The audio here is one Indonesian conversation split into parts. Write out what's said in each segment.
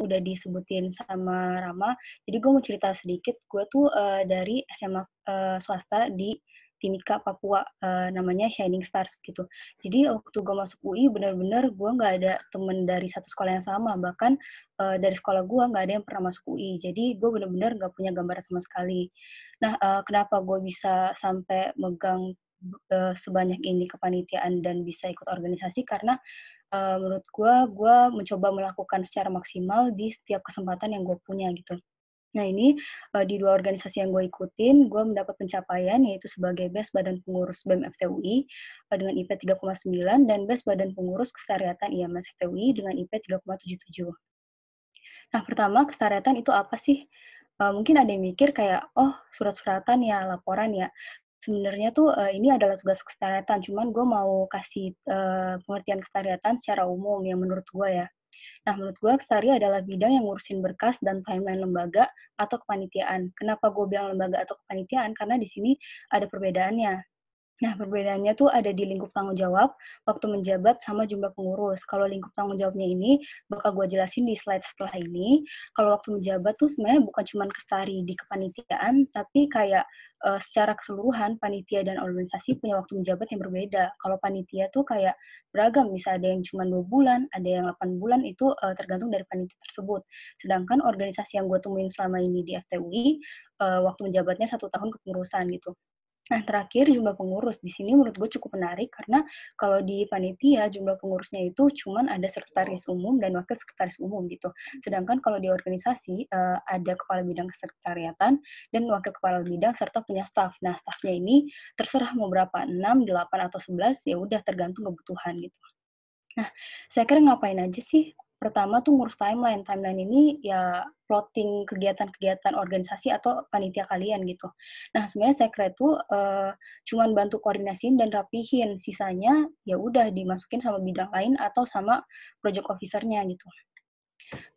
udah disebutin sama Rama, jadi gue mau cerita sedikit. Gue tuh, dari SMA, swasta di Timika, Papua, namanya Shining Stars gitu. Jadi waktu gue masuk UI bener-bener gue nggak ada temen dari satu sekolah yang sama, bahkan, dari sekolah gue nggak ada yang pernah masuk UI. Jadi gue bener-bener nggak punya gambaran sama sekali. Nah, kenapa gue bisa sampai megang, sebanyak ini kepanitiaan dan bisa ikut organisasi karena, menurut gue mencoba melakukan secara maksimal di setiap kesempatan yang gue punya gitu. Nah ini, di 2 organisasi yang gue ikutin, gue mendapat pencapaian yaitu sebagai BES Badan Pengurus BEM FTUI, dengan IP 3,9 dan BES Badan Pengurus Kesekretariatan IMS FTUI dengan IP 3,77. Nah pertama kesekretariatan itu apa sih? Mungkin ada yang mikir kayak, "Oh surat-suratan ya, laporan ya." Sebenarnya tuh, ini adalah tugas kesekretariatan, cuman gue mau kasih, pengertian kesekretariatan secara umum yang menurut gue ya. Nah, menurut gue Kestari adalah bidang yang ngurusin berkas dan timeline lembaga atau kepanitiaan. Kenapa gue bilang lembaga atau kepanitiaan? Karena di sini ada perbedaannya. Nah, perbedaannya tuh ada di lingkup tanggung jawab, waktu menjabat, sama jumlah pengurus. Kalau lingkup tanggung jawabnya ini bakal gue jelasin di slide setelah ini. Kalau waktu menjabat tuh sebenarnya bukan cuma Kestari di kepanitiaan, tapi kayak secara keseluruhan panitia dan organisasi punya waktu menjabat yang berbeda. Kalau panitia tuh kayak beragam, bisa ada yang cuma 2 bulan, ada yang 8 bulan, itu tergantung dari panitia tersebut. Sedangkan organisasi yang gue temuin selama ini di FTUI, waktu menjabatnya 1 tahun kepengurusan gitu. Nah, terakhir jumlah pengurus. Di sini menurut gue cukup menarik karena kalau di panitia jumlah pengurusnya itu cuman ada sekretaris umum dan wakil sekretaris umum gitu. Sedangkan kalau di organisasi ada kepala bidang kesekretariatan dan wakil kepala bidang serta punya staf. Nah, stafnya ini terserah mau berapa, 6, 8 atau 11 ya udah tergantung kebutuhan gitu. Nah, saya kira ngapain aja sih? Pertama tuh ngurus timeline. Timeline ini ya plotting kegiatan-kegiatan organisasi atau panitia kalian gitu. Nah, sebenarnya sekret tuh, cuman bantu koordinasiin dan rapihin, sisanya ya udah dimasukin sama bidang lain atau sama project officer-nya gitu.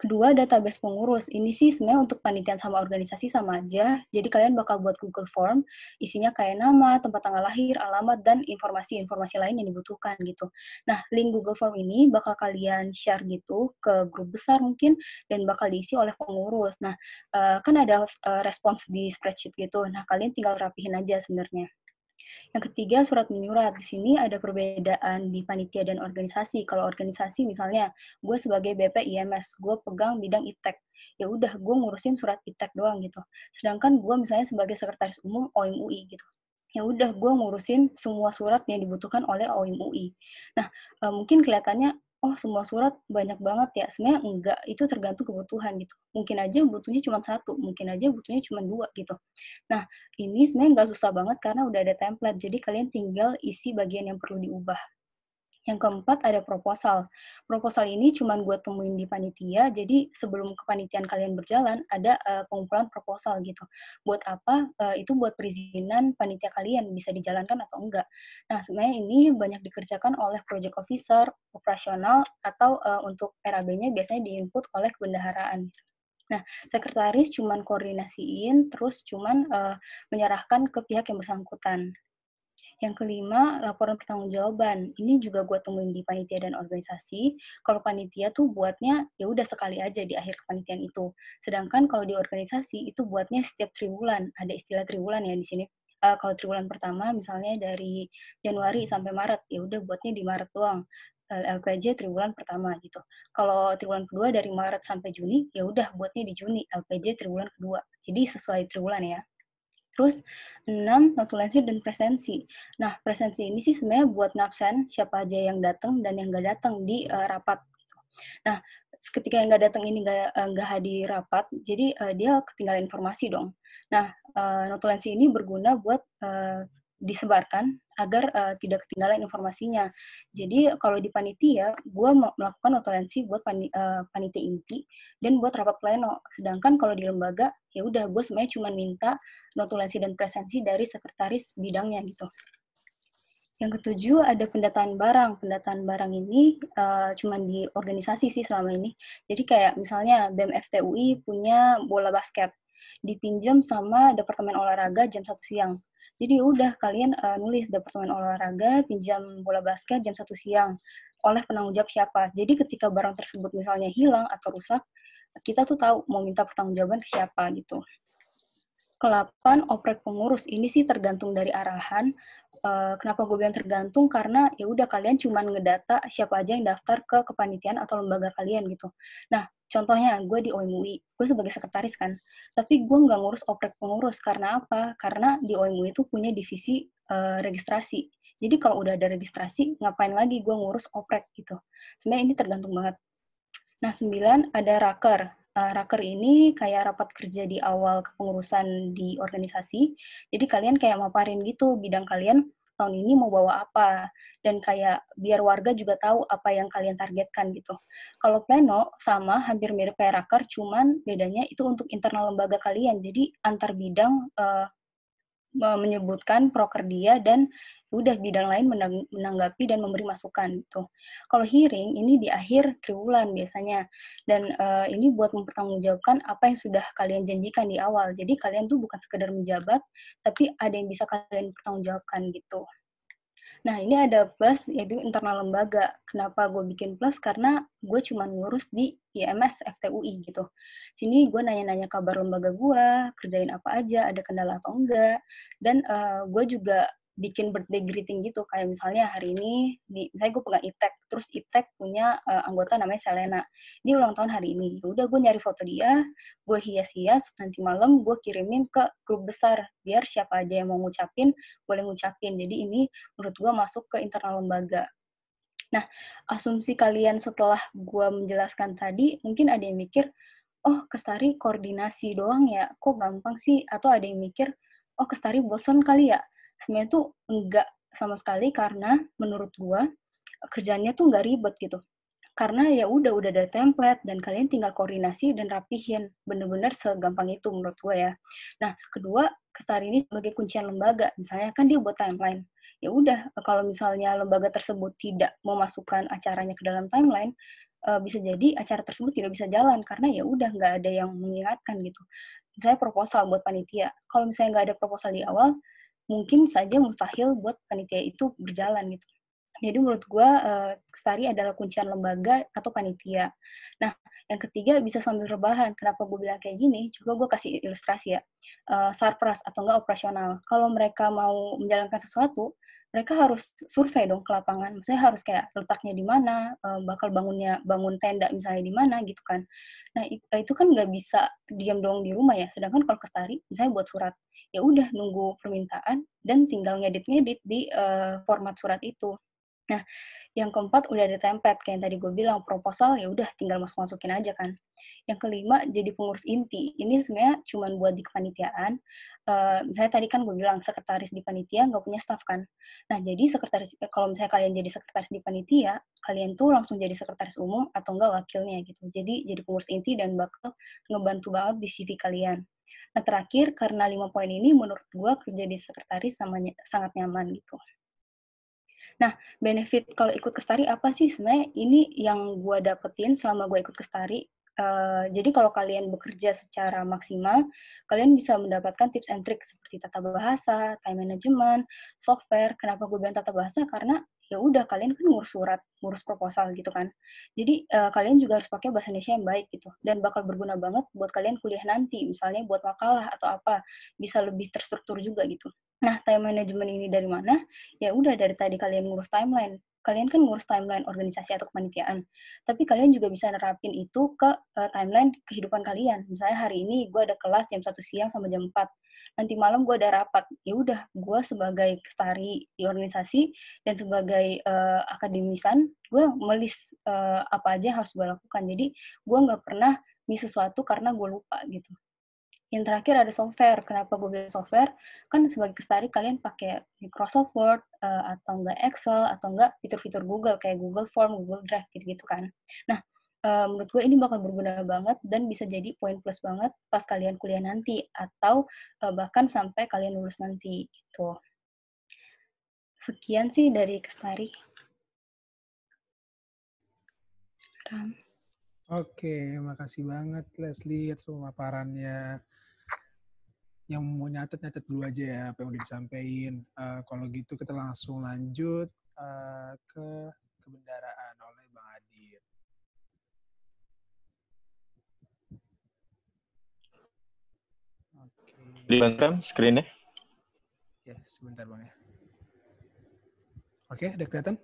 Kedua, database pengurus. Ini sih sebenarnya untuk panitiaan sama organisasi sama aja. Jadi kalian bakal buat Google Form, isinya kayak nama, tempat tanggal lahir, alamat, dan informasi-informasi lain yang dibutuhkan gitu. Nah, link Google Form ini bakal kalian share gitu ke grup besar mungkin, dan bakal diisi oleh pengurus. Nah, kan ada respons di spreadsheet gitu. Nah, kalian tinggal rapihin aja sebenarnya. Yang ketiga, surat menyurat. Di sini ada perbedaan di panitia dan organisasi. Kalau organisasi misalnya, gue sebagai BP IMS, gue pegang bidang ITEK. Ya udah, gue ngurusin surat ITEK doang gitu. Sedangkan gue misalnya sebagai sekretaris umum OIM UI gitu. Ya udah, gue ngurusin semua surat yang dibutuhkan oleh OIM UI. Nah, mungkin kelihatannya, oh semua surat banyak banget ya. Sebenarnya enggak, itu tergantung kebutuhan gitu. Mungkin aja butuhnya cuma satu, mungkin aja butuhnya cuma dua gitu. Nah, ini sebenarnya nggak susah banget karena udah ada template, jadi kalian tinggal isi bagian yang perlu diubah. Yang keempat ada proposal. Proposal ini cuman gue temuin di panitia, jadi sebelum kepanitiaan kalian berjalan, ada pengumpulan proposal gitu. Buat apa? Itu buat perizinan panitia kalian, bisa dijalankan atau enggak. Nah, sebenarnya ini banyak dikerjakan oleh project officer, operasional, atau untuk RAB-nya biasanya diinput oleh kebendaharaan. Nah, sekretaris cuman koordinasiin, terus cuman, menyerahkan ke pihak yang bersangkutan. Yang kelima, laporan pertanggungjawaban. Ini juga gue temuin di panitia dan organisasi. Kalau panitia tuh buatnya ya udah sekali aja di akhir kepanitiaan itu. Sedangkan kalau di organisasi itu buatnya setiap triwulan. Ada istilah triwulan ya di sini. Kalau triwulan pertama misalnya dari Januari sampai Maret, ya udah buatnya di Maret doang. LPJ triwulan pertama gitu. Kalau triwulan kedua dari Maret sampai Juni, ya udah buatnya di Juni, LPJ triwulan kedua. Jadi sesuai triwulan ya. Terus 6 notulensi dan presensi. Nah, presensi ini sih sebenarnya buat ngabsen siapa aja yang datang dan yang nggak datang di rapat. Nah, ketika yang nggak datang ini nggak hadir rapat, jadi dia ketinggalan informasi dong. Nah, notulensi ini berguna buat disebarkan agar tidak ketinggalan informasinya. Jadi kalau di panitia, gue melakukan notulensi buat panitia inti dan buat rapat pleno. Sedangkan kalau di lembaga, ya udah gue sebenarnya cuma minta notulensi dan presensi dari sekretaris bidangnya gitu. Yang ketujuh ada pendataan barang. Pendataan barang ini cuma di organisasi sih selama ini. Jadi kayak misalnya BEM FTUI punya bola basket, dipinjam sama Departemen Olahraga jam 1 siang. Jadi udah kalian nulis Departemen Olahraga pinjam bola basket jam 1 siang oleh penanggung jawab siapa. Jadi ketika barang tersebut misalnya hilang atau rusak, kita tuh tahu mau minta pertanggungjawaban ke siapa gitu. Ke-8, oprek pengurus. Ini sih tergantung dari arahan. Kenapa gue bilang tergantung? Karena ya udah kalian cuma ngedata siapa aja yang daftar ke kepanitiaan atau lembaga kalian gitu. Nah, contohnya gue di OMUI, gue sebagai sekretaris kan, tapi gue nggak ngurus oprek pengurus. Karena apa? Karena di OMUI itu punya divisi registrasi. Jadi kalau udah ada registrasi, ngapain lagi gue ngurus oprek gitu. Sebenarnya ini tergantung banget. Nah, 9 ada raker. Raker ini kayak rapat kerja di awal kepengurusan di organisasi. Jadi kalian kayak maparin gitu bidang kalian tahun ini mau bawa apa. Dan kayak biar warga juga tahu apa yang kalian targetkan gitu. Kalau pleno sama hampir mirip kayak raker, cuman bedanya itu untuk internal lembaga kalian. Jadi antar bidang menyebutkan proker dia dan udah bidang lain menanggapi dan memberi masukan gitu. Kalau hearing ini di akhir triwulan biasanya dan ini buat mempertanggungjawabkan apa yang sudah kalian janjikan di awal. Jadi kalian tuh bukan sekedar menjabat, tapi ada yang bisa kalian pertanggungjawabkan gitu. Nah, ini ada plus, yaitu internal lembaga. Kenapa gue bikin plus? Karena gue cuma ngurus di IMS FTUI gitu. Sini gue nanya-nanya kabar lembaga gue, kerjain apa aja, ada kendala atau enggak. Dan gue juga bikin birthday greeting gitu. Kayak misalnya hari ini, misalnya gue pegang IPTEK, terus IPTEK punya anggota namanya Selena. Dia ulang tahun hari ini. Udah gue nyari foto dia, gue hias-hias, nanti malam gue kirimin ke grup besar. Biar siapa aja yang mau ngucapin, boleh ngucapin. Jadi ini menurut gue masuk ke internal lembaga. Nah, asumsi kalian setelah gue menjelaskan tadi, mungkin ada yang mikir, oh Kestari koordinasi doang ya, kok gampang sih? Atau ada yang mikir, oh Kestari bosan kali ya? Sebenarnya tuh enggak sama sekali karena menurut gue kerjanya tuh nggak ribet gitu. Karena ya udah ada template dan kalian tinggal koordinasi dan rapihin. Bener-bener segampang itu menurut gue ya. Nah, kedua, Kestari ini sebagai kuncian lembaga. Misalnya kan dia buat timeline. Ya udah, kalau misalnya lembaga tersebut tidak memasukkan acaranya ke dalam timeline, bisa jadi acara tersebut tidak bisa jalan karena ya udah nggak ada yang mengingatkan gitu. Misalnya proposal buat panitia. Kalau misalnya nggak ada proposal di awal, mungkin saja mustahil buat panitia itu berjalan gitu. Jadi menurut gue, Kestari adalah kuncian lembaga atau panitia. Nah, yang ketiga bisa sambil rebahan. Kenapa gue bilang kayak gini? Coba gue kasih ilustrasi ya. Sarpras atau enggak operasional. Kalau mereka mau menjalankan sesuatu, mereka harus survei dong ke lapangan. Maksudnya harus kayak letaknya di mana, bakal bangun tenda misalnya di mana gitu kan. Nah, itu kan nggak bisa diam dong di rumah ya. Sedangkan kalau Kestari, misalnya buat surat, ya udah nunggu permintaan dan tinggal ngedit-ngedit di format surat itu. Nah, yang keempat udah ada template kayak yang tadi gue bilang, proposal ya udah tinggal masukin aja kan. Yang kelima jadi pengurus inti. Ini sebenarnya cuma buat di kepanitiaan. Misalnya tadi kan gue bilang sekretaris di panitia nggak punya staff kan. Nah, jadi sekretaris kalau misalnya kalian jadi sekretaris di panitia, kalian tuh langsung jadi sekretaris umum atau enggak wakilnya gitu. Jadi pengurus inti dan bakal ngebantu banget di CV kalian. Nah, terakhir karena 5 poin ini menurut gue kerja di sekretaris sangat nyaman gitu. Nah, benefit kalau ikut Kestari apa sih? Sebenarnya ini yang gue dapetin selama gue ikut Kestari. Jadi kalau kalian bekerja secara maksimal, kalian bisa mendapatkan tips and trick seperti tata bahasa, time management, software. Kenapa gue bilang tata bahasa? Karena ya udah kalian kan ngurus surat, ngurus proposal gitu kan. Jadi kalian juga harus pakai bahasa Indonesia yang baik gitu dan bakal berguna banget buat kalian kuliah nanti, misalnya buat makalah atau apa, bisa lebih terstruktur juga gitu. Nah, time management ini dari mana? Ya udah dari tadi kalian ngurus timeline. Kalian kan ngurus timeline organisasi atau kepanitiaan. Tapi kalian juga bisa nerapin itu ke timeline kehidupan kalian. Misalnya hari ini gue ada kelas jam 1 siang sama jam 4. Nanti malam gue ada rapat. Ya udah, gue sebagai kestari di organisasi dan sebagai akademisan, gue melis apa aja yang harus gue lakukan. Jadi gue nggak pernah miss sesuatu karena gue lupa gitu. Yang terakhir ada software. Kenapa gue bilang software? Kan sebagai kestari kalian pakai Microsoft Word, atau enggak Excel, atau enggak fitur-fitur Google kayak Google Form, Google Drive gitu-gitu kan. Nah, menurut gue ini bakal berguna banget dan bisa jadi poin plus banget pas kalian kuliah nanti atau, bahkan sampai kalian lulus nanti gitu. Sekian sih dari Kestari. Ram. Oke, makasih banget Leslie atas pemaparannya. Yang mau nyatet dulu aja ya apa yang udah disampaikan. Kalau gitu kita langsung lanjut ke kebendaraan oleh Bang Adit. Oke. Dibantu screen-nya? Ya, sebentar Bang ya. Oke, udah kelihatan?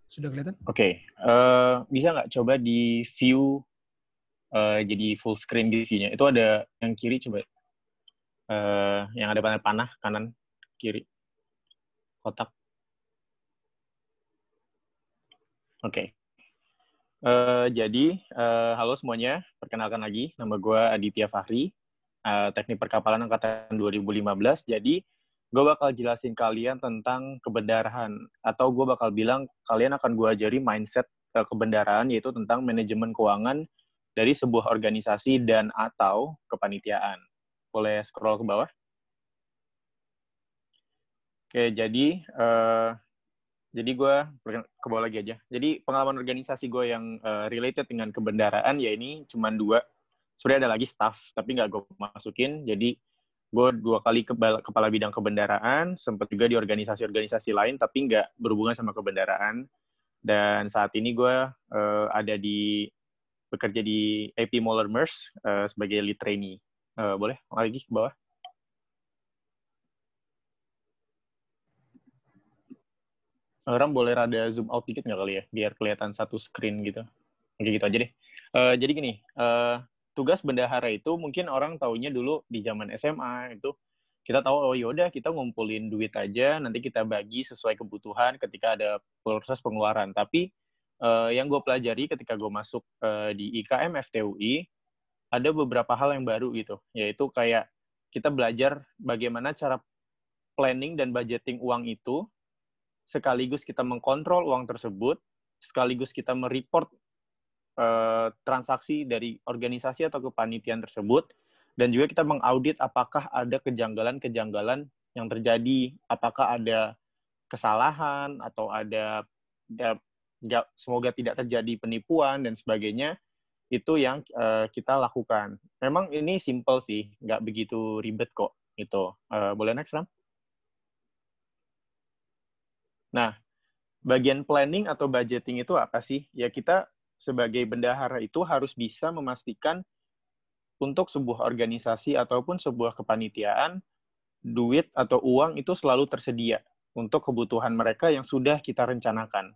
Sudah kelihatan? Oke. Bisa nggak coba di view jadi full screen di view-nya? Itu ada yang kiri coba. Yang ada panah kanan kiri kotak. Oke. Jadi halo semuanya, perkenalkan lagi, nama gue Aditya Fahri, Teknik Perkapalan Angkatan 2015. Jadi gue bakal jelasin kalian tentang kebendaraan, atau gue bakal bilang kalian akan gue ajari mindset kebendaraan, yaitu tentang manajemen keuangan dari sebuah organisasi dan atau kepanitiaan. Boleh scroll ke bawah? Oke, jadi gue ke bawah lagi aja. Jadi pengalaman organisasi gue yang related dengan kebendaraan ya ini cuma 2. Sebenarnya ada lagi staff, tapi nggak gue masukin. Jadi gue 2 kali kepala bidang kebendaraan, sempat juga di organisasi-organisasi lain, tapi nggak berhubungan sama kebendaraan. Dan saat ini gue bekerja di AP Moller Merz sebagai lead trainee. Boleh lagi ke bawah? Ram boleh rada zoom out dikit nggak kali ya, biar kelihatan satu screen gitu. Oke, gitu aja deh. Jadi gini, tugas bendahara itu mungkin orang taunya dulu di zaman SMA itu kita tahu, oh yaudah kita ngumpulin duit aja, nanti kita bagi sesuai kebutuhan ketika ada proses pengeluaran. Tapi yang gue pelajari ketika gue masuk di IKM FTUI, ada beberapa hal yang baru gitu, yaitu kayak kita belajar bagaimana cara planning dan budgeting uang itu, sekaligus kita mengkontrol uang tersebut, sekaligus kita mereport transaksi dari organisasi atau kepanitiaan tersebut, dan juga kita mengaudit apakah ada kejanggalan-kejanggalan yang terjadi, apakah ada kesalahan atau ada semoga tidak terjadi penipuan dan sebagainya. Itu yang kita lakukan. Memang ini simple sih, nggak begitu ribet kok. Gitu. Boleh next, Ram? Nah, bagian planning atau budgeting itu apa sih? Ya kita sebagai bendahara itu harus bisa memastikan untuk sebuah organisasi ataupun sebuah kepanitiaan, duit atau uang itu selalu tersedia untuk kebutuhan mereka yang sudah kita rencanakan.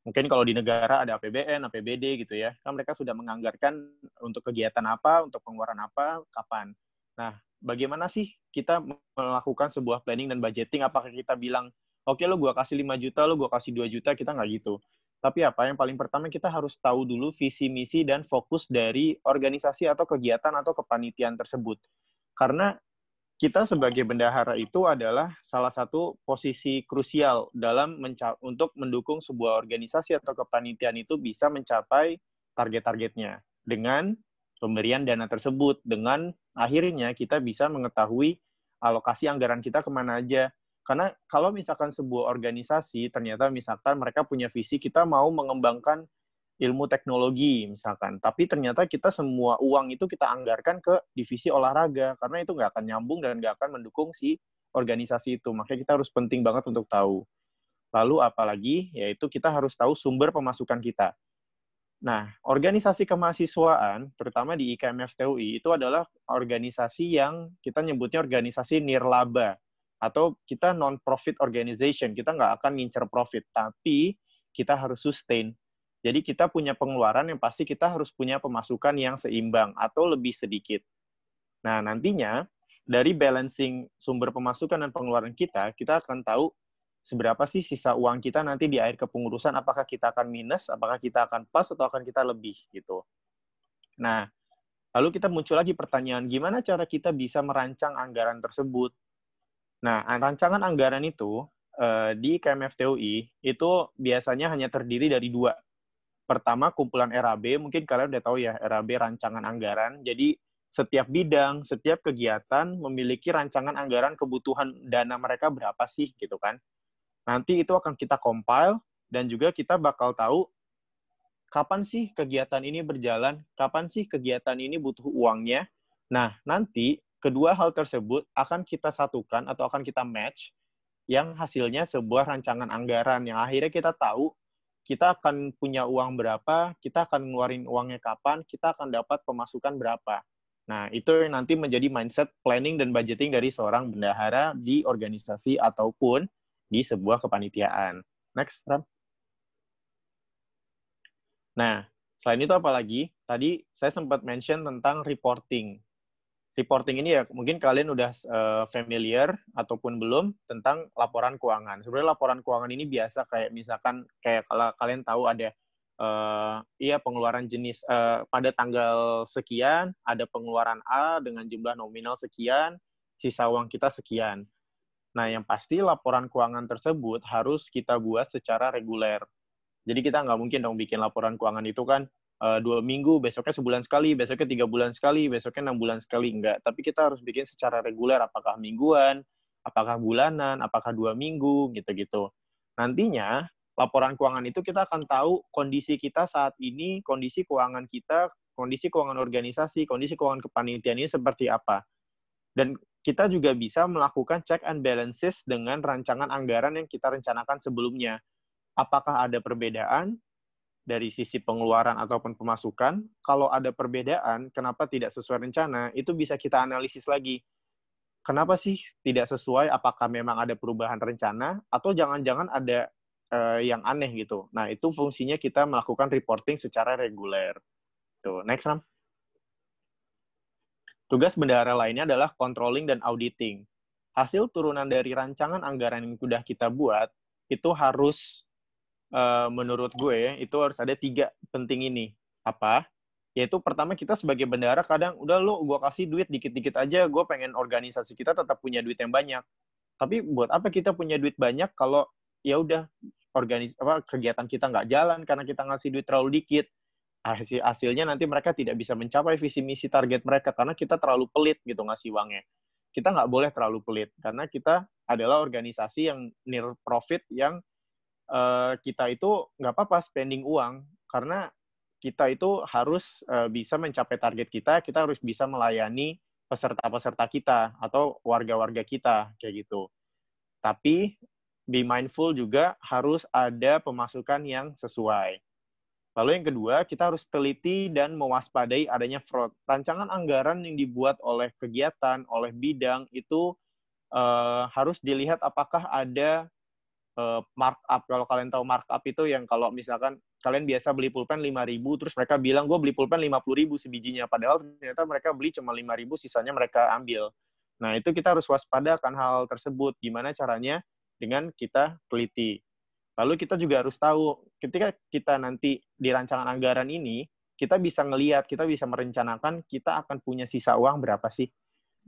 Mungkin kalau di negara ada APBN, APBD gitu ya, kan mereka sudah menganggarkan untuk kegiatan apa, untuk pengeluaran apa, kapan. Nah, bagaimana sih kita melakukan sebuah planning dan budgeting? Apakah kita bilang, oke lo gue kasih 5 juta, lo gue kasih 2 juta, kita nggak gitu. Tapi apa yang paling pertama kita harus tahu dulu visi, misi, dan fokus dari organisasi atau kegiatan atau kepanitiaan tersebut. Karena kita sebagai bendahara itu adalah salah satu posisi krusial dalam untuk mendukung sebuah organisasi atau kepanitiaan itu bisa mencapai target-targetnya dengan pemberian dana tersebut. Dengan akhirnya kita bisa mengetahui alokasi anggaran kita kemana aja. Karena kalau misalkan sebuah organisasi, ternyata misalkan mereka punya visi, kita mau mengembangkan ilmu teknologi misalkan, tapi ternyata kita semua uang itu kita anggarkan ke divisi olahraga, karena itu nggak akan nyambung dan nggak akan mendukung si organisasi itu. Makanya kita harus penting banget untuk tahu. Lalu apalagi, yaitu kita harus tahu sumber pemasukan kita. Nah, organisasi kemahasiswaan, terutama di IKM FTUI, itu adalah organisasi yang kita nyebutnya organisasi nirlaba, atau kita non-profit organization. Kita nggak akan ngincer profit, tapi kita harus sustain. Jadi kita punya pengeluaran yang pasti kita harus punya pemasukan yang seimbang atau lebih sedikit. Nah, nantinya dari balancing sumber pemasukan dan pengeluaran kita akan tahu seberapa sih sisa uang kita nanti di akhir kepengurusan, apakah kita akan minus, apakah kita akan pas, atau akan kita lebih, gitu. Nah, lalu kita muncul lagi pertanyaan, gimana cara kita bisa merancang anggaran tersebut? Nah, rancangan anggaran itu di KMFTUI itu biasanya hanya terdiri dari 2. Pertama, kumpulan RAB, mungkin kalian udah tahu ya, RAB rancangan anggaran. Jadi, setiap bidang, setiap kegiatan memiliki rancangan anggaran kebutuhan dana mereka berapa sih, gitu kan. Nanti itu akan kita compile, dan juga kita bakal tahu kapan sih kegiatan ini berjalan, kapan sih kegiatan ini butuh uangnya. Nah, nanti kedua hal tersebut akan kita satukan atau akan kita match yang hasilnya sebuah rancangan anggaran yang akhirnya kita tahu kita akan punya uang berapa, kita akan ngeluarin uangnya kapan, kita akan dapat pemasukan berapa. Nah, itu yang nanti menjadi mindset planning dan budgeting dari seorang bendahara di organisasi ataupun di sebuah kepanitiaan. Next, Ram. Nah, selain itu apa lagi? Tadi saya sempat mention tentang reporting. Reporting ini ya mungkin kalian udah familiar ataupun belum tentang laporan keuangan. Sebenarnya laporan keuangan ini biasa kayak misalkan kayak kalau kalian tahu ada pengeluaran jenis pada tanggal sekian, ada pengeluaran A dengan jumlah nominal sekian, sisa uang kita sekian. Nah, yang pasti laporan keuangan tersebut harus kita buat secara reguler. Jadi kita nggak mungkin dong bikin laporan keuangan itu kan 2 minggu, besoknya sebulan sekali, besoknya 3 bulan sekali, besoknya 6 bulan sekali. Enggak, tapi kita harus bikin secara reguler, apakah mingguan, apakah bulanan, apakah 2 minggu, gitu-gitu. Nantinya, laporan keuangan itu kita akan tahu kondisi kita saat ini, kondisi keuangan kita, kondisi keuangan organisasi, kondisi keuangan kepanitiaan ini seperti apa. Dan kita juga bisa melakukan check and balances dengan rancangan anggaran yang kita rencanakan sebelumnya. Apakah ada perbedaan dari sisi pengeluaran ataupun pemasukan? Kalau ada perbedaan, kenapa tidak sesuai rencana? Itu bisa kita analisis lagi. Kenapa sih tidak sesuai? Apakah memang ada perubahan rencana? Atau jangan-jangan ada yang aneh gitu. Nah, itu fungsinya kita melakukan reporting secara reguler. Tuh, next, Ram. Tugas bendahara lainnya adalah controlling dan auditing. Hasil turunan dari rancangan anggaran yang sudah kita buat, itu harus menurut gue itu harus ada 3 penting ini. Apa? Yaitu pertama, kita sebagai bendahara kadang udah gue kasih duit dikit-dikit aja, gue pengen organisasi kita tetap punya duit yang banyak. Tapi buat apa kita punya duit banyak kalau ya udah kegiatan kita nggak jalan karena kita ngasih duit terlalu dikit. Hasilnya nanti mereka tidak bisa mencapai visi misi target mereka karena kita terlalu pelit gitu ngasih uangnya. Kita nggak boleh terlalu pelit karena kita adalah organisasi yang near profit yang kita itu nggak apa-apa spending uang, karena kita itu harus bisa mencapai target kita harus bisa melayani peserta-peserta kita atau warga-warga kita, kayak gitu. Tapi, be mindful juga harus ada pemasukan yang sesuai. Lalu yang kedua, kita harus teliti dan mewaspadai adanya fraud. Rancangan anggaran yang dibuat oleh kegiatan, oleh bidang, itu harus dilihat apakah ada markup. Kalau kalian tahu markup itu yang kalau misalkan kalian biasa beli pulpen 5.000, terus mereka bilang gue beli pulpen 50.000 sebijinya, padahal ternyata mereka beli cuma 5.000, sisanya mereka ambil. Nah, itu kita harus waspada akan hal tersebut. Gimana caranya? Dengan kita teliti. Lalu kita juga harus tahu, ketika kita nanti di rancangan anggaran ini, kita bisa ngelihat, kita bisa merencanakan kita akan punya sisa uang berapa sih.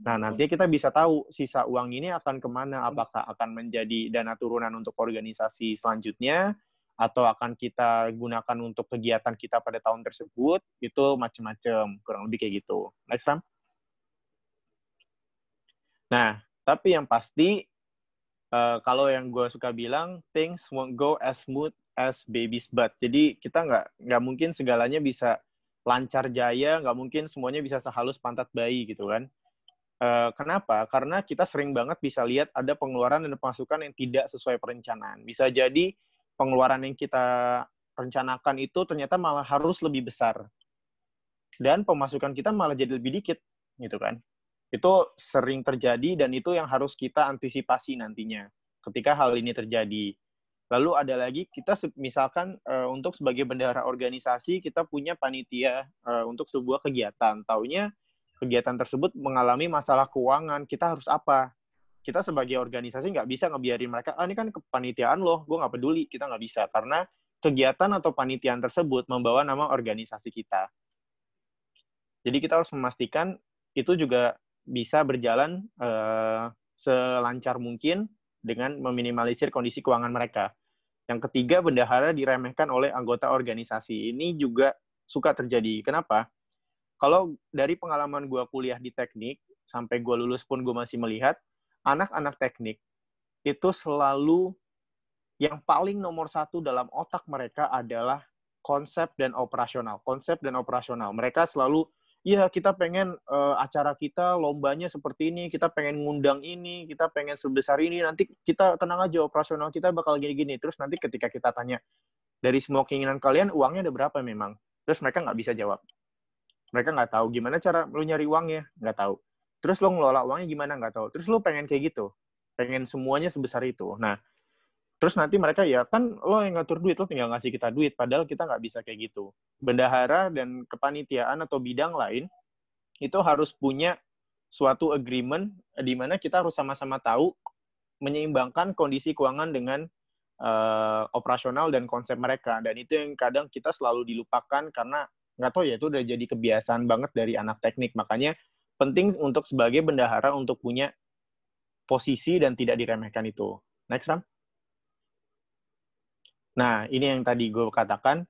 Nah, nanti kita bisa tahu sisa uang ini akan kemana, apakah akan menjadi dana turunan untuk organisasi selanjutnya, atau akan kita gunakan untuk kegiatan kita pada tahun tersebut, itu macam-macam, kurang lebih kayak gitu. Next, Ram. Nah, tapi yang pasti, kalau yang gue suka bilang, things won't go as smooth as baby's butt. Jadi, kita nggak mungkin segalanya bisa lancar jaya, nggak mungkin semuanya bisa sehalus pantat bayi, gitu kan. Kenapa? Karena kita sering banget bisa lihat ada pengeluaran dan pemasukan yang tidak sesuai perencanaan. Bisa jadi pengeluaran yang kita rencanakan itu ternyata malah harus lebih besar. Dan pemasukan kita malah jadi lebih dikit, gitu kan. Itu sering terjadi dan itu yang harus kita antisipasi nantinya ketika hal ini terjadi. Lalu ada lagi, kita misalkan untuk sebagai bendahara organisasi, kita punya panitia untuk sebuah kegiatan. Taunya kegiatan tersebut mengalami masalah keuangan, kita harus apa? Kita sebagai organisasi nggak bisa ngebiarin mereka, ini kan kepanitiaan loh, gue nggak peduli, kita nggak bisa. Karena kegiatan atau panitiaan tersebut membawa nama organisasi kita. Jadi kita harus memastikan itu juga bisa berjalan selancar mungkin dengan meminimalisir kondisi keuangan mereka. Yang ketiga, bendahara diremehkan oleh anggota organisasi. Ini juga suka terjadi. Kenapa? Kalau dari pengalaman gue kuliah di teknik, sampai gue lulus pun gue masih melihat, anak-anak teknik itu selalu yang paling nomor 1 dalam otak mereka adalah konsep dan operasional. Konsep dan operasional. Mereka selalu, ya kita pengen acara kita lombanya seperti ini, kita pengen ngundang ini, kita pengen sebesar ini, nanti kita tenang aja, operasional kita bakal gini-gini. Terus nanti ketika kita tanya, dari semua keinginan kalian, uangnya ada berapa memang? Terus mereka nggak bisa jawab. Mereka nggak tahu gimana cara lu nyari uangnya, nggak tahu. Terus lo ngelola uangnya gimana, nggak tahu. Terus lo pengen kayak gitu, pengen semuanya sebesar itu. Nah, terus nanti mereka ya kan lo yang ngatur duit, lo tinggal ngasih kita duit, padahal kita nggak bisa kayak gitu. Bendahara dan kepanitiaan atau bidang lain itu harus punya suatu agreement di mana kita harus sama-sama tahu menyeimbangkan kondisi keuangan dengan operasional dan konsep mereka. Dan itu yang kadang kita selalu dilupakan karena nggak tahu ya, itu udah jadi kebiasaan banget dari anak teknik. Makanya penting untuk sebagai bendahara untuk punya posisi dan tidak diremehkan itu. Next, Ram. Nah, ini yang tadi gue katakan,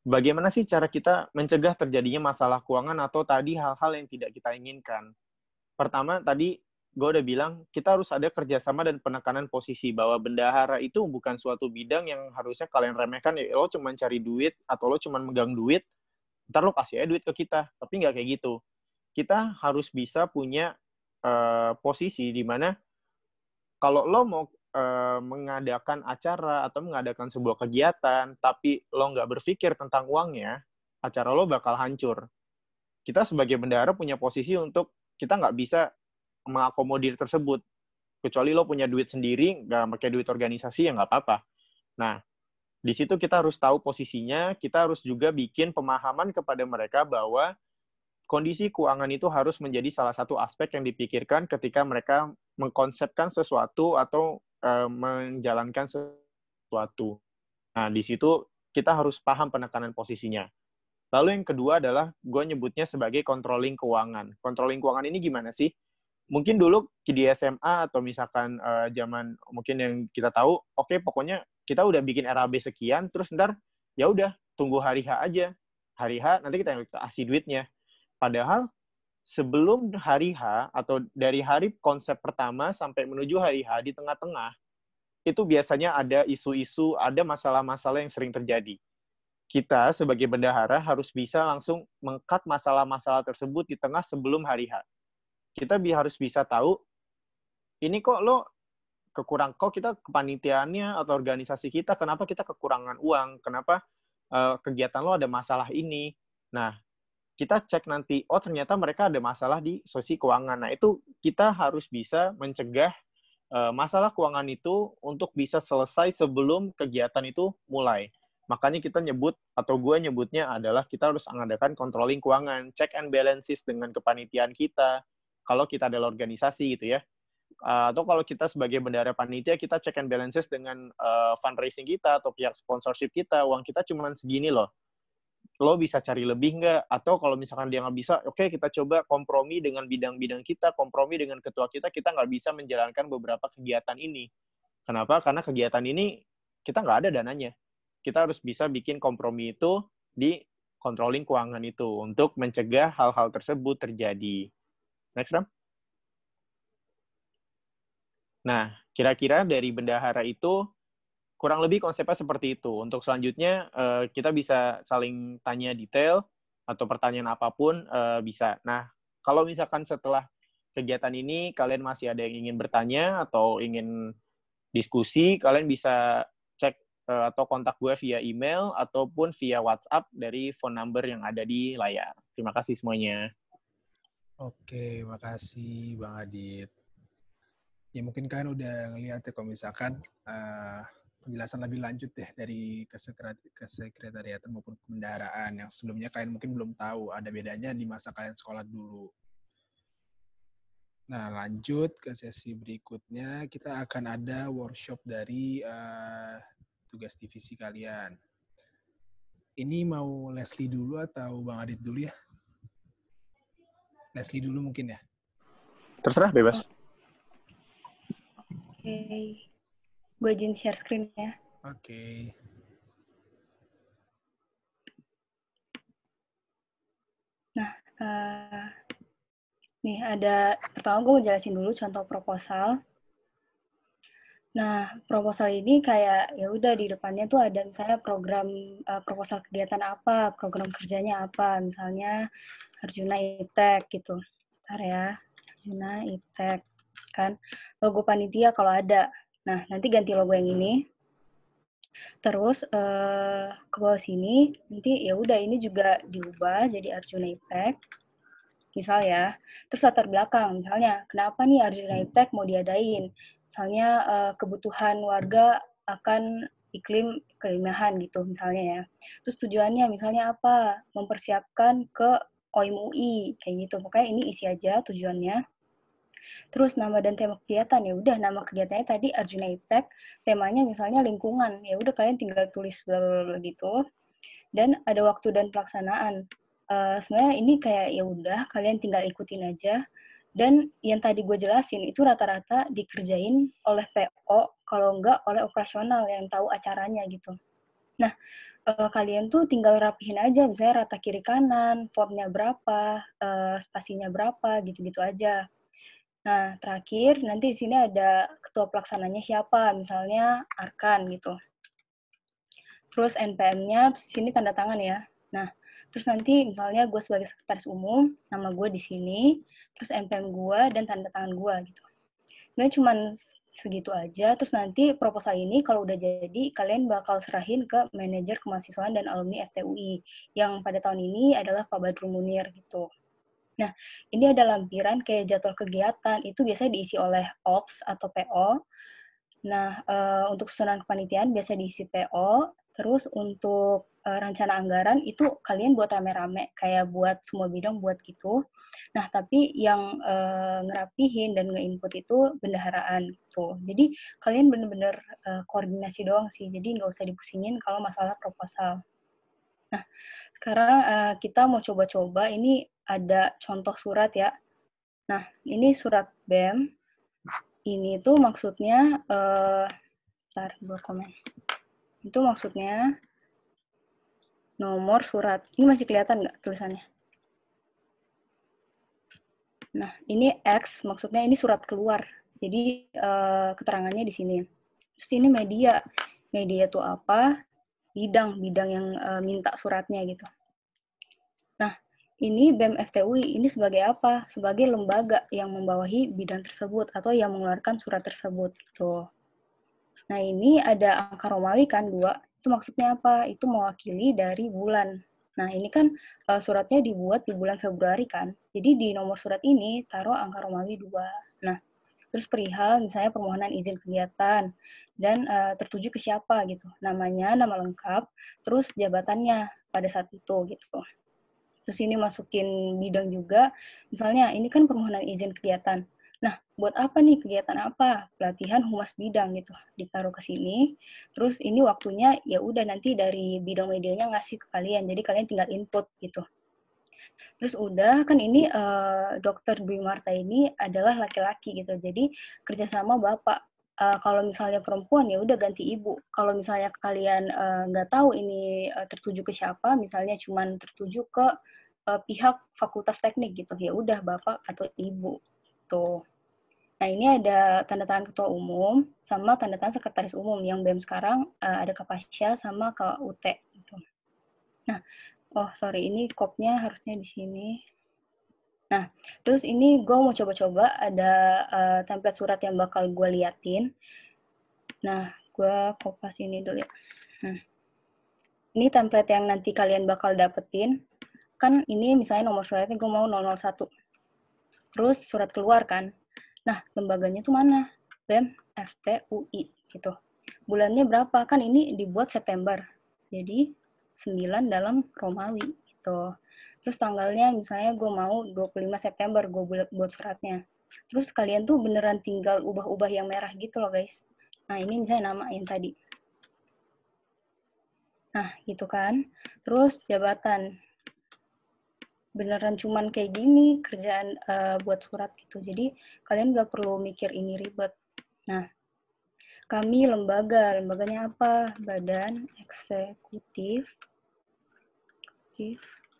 bagaimana sih cara kita mencegah terjadinya masalah keuangan atau tadi hal-hal yang tidak kita inginkan. Pertama, tadi gue udah bilang, kita harus ada kerjasama dan penekanan posisi, bahwa bendahara itu bukan suatu bidang yang harusnya kalian remehkan, ya lo cuma cari duit, atau lo cuma megang duit, ntar lo kasih aja duit ke kita. Tapi nggak kayak gitu. Kita harus bisa punya posisi di mana kalau lo mau mengadakan acara atau mengadakan sebuah kegiatan, tapi lo nggak berpikir tentang uangnya, acara lo bakal hancur. Kita sebagai bendahara punya posisi untuk kita nggak bisa mengakomodir tersebut. Kecuali lo punya duit sendiri, nggak pakai duit organisasi, ya nggak apa-apa. Nah, di situ kita harus tahu posisinya, kita harus juga bikin pemahaman kepada mereka bahwa kondisi keuangan itu harus menjadi salah satu aspek yang dipikirkan ketika mereka mengkonsepkan sesuatu atau menjalankan sesuatu. Nah, di situ kita harus paham penekanan posisinya. Lalu yang kedua adalah, gue nyebutnya sebagai controlling keuangan. Controlling keuangan ini gimana sih? Mungkin dulu di SMA atau misalkan zaman mungkin yang kita tahu, oke, pokoknya kita udah bikin RAB sekian, terus ntar ya udah tunggu hari H aja. Hari H nanti kita kasih duitnya. Padahal sebelum hari H atau dari hari konsep pertama sampai menuju hari H di tengah-tengah, itu biasanya ada isu-isu, ada masalah-masalah yang sering terjadi. Kita sebagai bendahara harus bisa langsung meng-cut masalah-masalah tersebut di tengah sebelum hari H. Kita harus bisa tahu, ini kok kita kepanitiaannya atau organisasi kita, kenapa kita kekurangan uang, kenapa kegiatan lo ada masalah ini. Nah, kita cek nanti, oh ternyata mereka ada masalah di sisi keuangan. Nah, itu kita harus bisa mencegah masalah keuangan itu untuk bisa selesai sebelum kegiatan itu mulai. Makanya kita nyebut, atau gue nyebutnya adalah kita harus mengadakan controlling keuangan, check and balances dengan kepanitiaan kita, kalau kita adalah organisasi gitu ya. Atau kalau kita sebagai bendahara panitia, kita check and balances dengan fundraising kita atau pihak sponsorship kita, uang kita cuma segini loh. Lo bisa cari lebih nggak? Atau kalau misalkan dia nggak bisa, oke, kita coba kompromi dengan bidang-bidang kita, kompromi dengan ketua kita nggak bisa menjalankan beberapa kegiatan ini. Kenapa? Karena kegiatan ini kita nggak ada dananya. Kita harus bisa bikin kompromi itu di controlling keuangan itu untuk mencegah hal-hal tersebut terjadi. Next, Ram. Nah, kira-kira dari bendahara itu kurang lebih konsepnya seperti itu. Untuk selanjutnya, kita bisa saling tanya detail atau pertanyaan apapun bisa. Nah, kalau misalkan setelah kegiatan ini kalian masih ada yang ingin bertanya atau ingin diskusi, kalian bisa cek atau kontak gue via email ataupun via WhatsApp dari phone number yang ada di layar. Terima kasih semuanya. Oke, makasih Bang Adit. Ya mungkin kalian udah ngeliat ya kalau misalkan penjelasan lebih lanjut deh dari kesekretariatan maupun kebendaharaan yang sebelumnya kalian mungkin belum tahu ada bedanya di masa kalian sekolah dulu. Nah, lanjut ke sesi berikutnya, kita akan ada workshop dari tugas divisi kalian. Ini mau Leslie dulu atau Bang Adit dulu ya? Leslie dulu mungkin ya? Terserah, bebas. Oke. Gue izin share screen ya. Oke. Nah, nih ada, pertama gue mau jelasin dulu contoh proposal. Nah, proposal ini kayak ya udah di depannya tuh ada misalnya program proposal kegiatan apa, program kerjanya apa, misalnya Arjuna ITEK gitu. Bentar ya, Arjuna ITEK kan. Logo panitia kalau ada. Nah, nanti ganti logo yang ini. Terus ke bawah sini nanti ya udah ini juga diubah jadi Arjuna Iptek. Misal ya, terus latar belakang, misalnya kenapa nih Arjuna Iptek mau diadain? Misalnya kebutuhan warga akan iklim keilmiahan gitu misalnya ya. Terus tujuannya misalnya apa? Mempersiapkan ke OIM UI kayak gitu. Pokoknya ini isi aja tujuannya. Terus nama dan tema kegiatan, ya udah nama kegiatannya tadi Arjuna Iptek, temanya misalnya lingkungan. Ya udah kalian tinggal tulis gitu. Dan ada waktu dan pelaksanaan. Sebenarnya ini kayak ya udah kalian tinggal ikutin aja. Dan yang tadi gue jelasin itu rata-rata dikerjain oleh PO, kalau enggak oleh operasional yang tahu acaranya gitu. Nah, kalian tuh tinggal rapihin aja, misalnya rata kiri kanan, fontnya berapa, spasinya berapa, gitu-gitu aja. Nah, terakhir nanti di sini ada ketua pelaksananya siapa, misalnya Arkan gitu. Terus NPM-nya, terus di sini tanda tangan ya. Nah, terus nanti misalnya gue sebagai sekretaris umum, nama gue di sini, terus NPM gue dan tanda tangan gue gitu. Sebenarnya cuma segitu aja, terus nanti proposal ini kalau udah jadi, kalian bakal serahin ke manajer kemahasiswaan dan alumni FTUI, yang pada tahun ini adalah Pak Badrul Munir gitu. Nah, ini ada lampiran kayak jadwal kegiatan, itu biasanya diisi oleh OPS atau PO. Nah, untuk susunan kepanitiaan biasa diisi PO, terus untuk rencana anggaran itu kalian buat rame-rame, kayak buat semua bidang buat gitu. Nah, tapi yang ngerapihin dan nge-input itu bendaharaan gitu. Jadi kalian bener-bener koordinasi doang sih, jadi nggak usah dipusingin kalau masalah proposal. Nah, sekarang kita mau coba-coba, ini ada contoh surat ya. Nah, ini surat BEM. Ini tuh maksudnya, bentar, gue komen. Itu maksudnya nomor surat. Ini masih kelihatan nggak tulisannya? Nah, ini X, maksudnya ini surat keluar. Jadi, keterangannya di sini. Terus ini media. Media itu apa? Bidang yang minta suratnya gitu. Nah, ini BEM FTUI, ini sebagai apa? Sebagai lembaga yang membawahi bidang tersebut atau yang mengeluarkan surat tersebut gitu. Nah, ini ada angka Romawi kan 2. Itu maksudnya apa? Itu mewakili dari bulan. Nah, ini kan suratnya dibuat di bulan Februari kan. Jadi di nomor surat ini taruh angka Romawi 2. Nah, terus perihal misalnya permohonan izin kegiatan dan tertuju ke siapa gitu. Namanya, nama lengkap, terus jabatannya pada saat itu gitu. Terus ini masukin bidang juga, misalnya ini kan permohonan izin kegiatan. Nah, buat apa nih kegiatan apa? Pelatihan humas bidang gitu. Ditaruh ke sini. Terus ini waktunya ya udah nanti dari bidang medianya ngasih ke kalian. Jadi kalian tinggal input gitu. Terus udah kan ini Dr. Dwi Marta ini adalah laki-laki gitu. Jadi kerjasama Bapak. Kalau misalnya perempuan ya udah ganti ibu. Kalau misalnya kalian nggak tahu ini tertuju ke siapa, misalnya cuman tertuju ke pihak fakultas teknik gitu, ya udah bapak atau ibu tuh. Nah, ini ada tanda tangan ketua umum sama tanda tangan sekretaris umum yang BEM sekarang ada ke Pasya sama ke UT gitu. Nah, oh sorry, ini kopnya harusnya di sini. Nah, terus ini gue mau coba-coba ada template surat yang bakal gue liatin. Nah, gue kopas ini dulu ya. Ini template yang nanti kalian bakal dapetin. Kan ini misalnya nomor suratnya gue mau 001. Terus surat keluar kan. Nah, lembaganya tuh mana? BEM FTUI gitu. Bulannya berapa? Kan ini dibuat September. Jadi 9 dalam Romawi gitu. Terus tanggalnya misalnya gue mau 25 September gue buat suratnya. Terus kalian tuh beneran tinggal ubah-ubah yang merah gitu loh guys. Nah, ini misalnya nama yang tadi. Nah, gitu kan. Terus jabatan. Beneran cuman kayak gini kerjaan buat surat gitu. Jadi kalian nggak perlu mikir ini ribet. Nah, kami lembaganya apa? Badan Eksekutif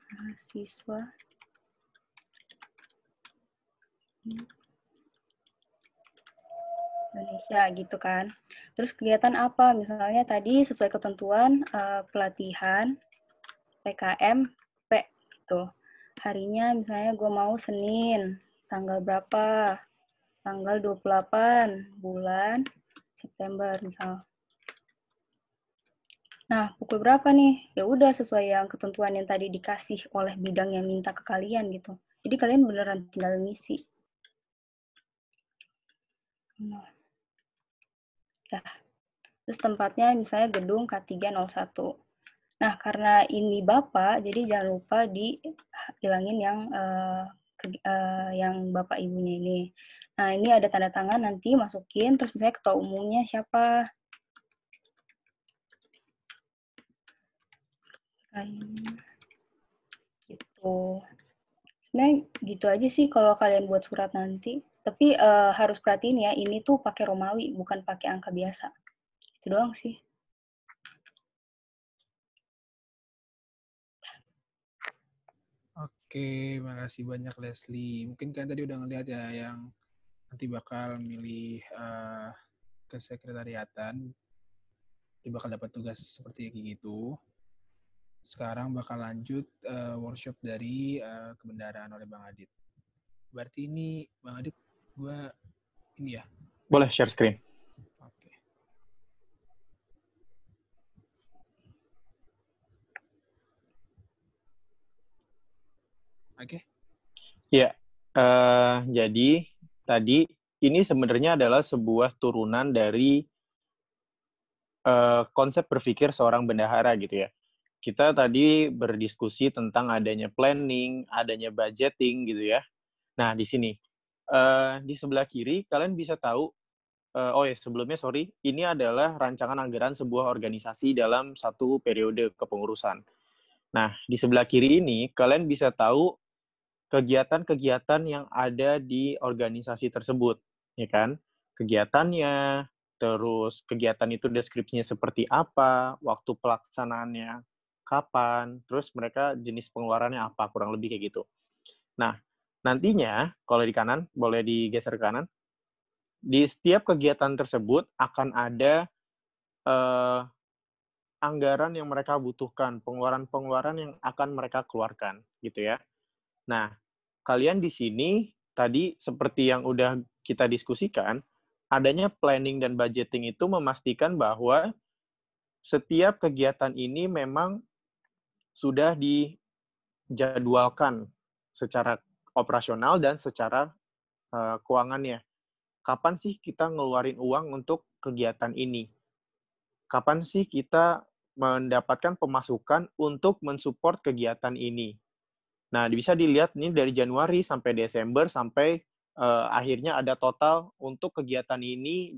Mahasiswa Indonesia gitu kan. Terus kegiatan apa? Misalnya tadi sesuai ketentuan pelatihan PKM P gitu. Harinya misalnya gue mau Senin, tanggal berapa? Tanggal 28 bulan September misal. Nah, pukul berapa nih? Ya udah sesuai yang ketentuan yang tadi dikasih oleh bidang yang minta ke kalian gitu. Jadi kalian beneran tinggal ngisi. Nah, ya. Terus tempatnya misalnya gedung K301. Nah, karena ini Bapak, jadi jangan lupa dihilangin yang Bapak Ibunya ini. Nah, ini ada tanda tangan, nanti masukin, terus misalnya ketua umumnya siapa. Gitu. Sebenarnya gitu aja sih kalau kalian buat surat nanti. Tapi harus perhatiin ya, ini tuh pakai Romawi, bukan pakai angka biasa. Itu doang sih. Oke, makasih banyak Leslie. Mungkin kalian tadi udah ngeliat ya yang nanti bakal milih kesekretariatan, nanti bakal dapat tugas seperti gitu. Sekarang bakal lanjut workshop dari kebendaraan oleh Bang Adit. Berarti ini Bang Adit, gue ini ya? Boleh share screen. Oke. Oke. Ya, jadi tadi ini sebenarnya adalah sebuah turunan dari konsep berpikir seorang bendahara gitu ya. Kita tadi berdiskusi tentang adanya planning, adanya budgeting gitu ya. Nah, di sini, di sebelah kiri kalian bisa tahu, sebelumnya sorry, ini adalah rancangan anggaran sebuah organisasi dalam satu periode kepengurusan. Nah, di sebelah kiri ini kalian bisa tahu kegiatan-kegiatan yang ada di organisasi tersebut, ya kan? Kegiatannya, terus kegiatan itu deskripsinya seperti apa, waktu pelaksanaannya kapan, terus mereka jenis pengeluarannya apa, kurang lebih kayak gitu. Nah, nantinya kalau di kanan, boleh digeser ke kanan, di setiap kegiatan tersebut akan ada eh, anggaran yang mereka butuhkan, pengeluaran-pengeluaran yang akan mereka keluarkan, gitu ya. Nah, kalian di sini tadi seperti yang udah kita diskusikan, adanya planning dan budgeting itu memastikan bahwa setiap kegiatan ini memang sudah dijadwalkan secara operasional dan secara keuangannya. Kapan sih kita ngeluarin uang untuk kegiatan ini? Kapan sih kita mendapatkan pemasukan untuk mensupport kegiatan ini? Nah, bisa dilihat nih dari Januari sampai Desember sampai akhirnya ada total untuk kegiatan ini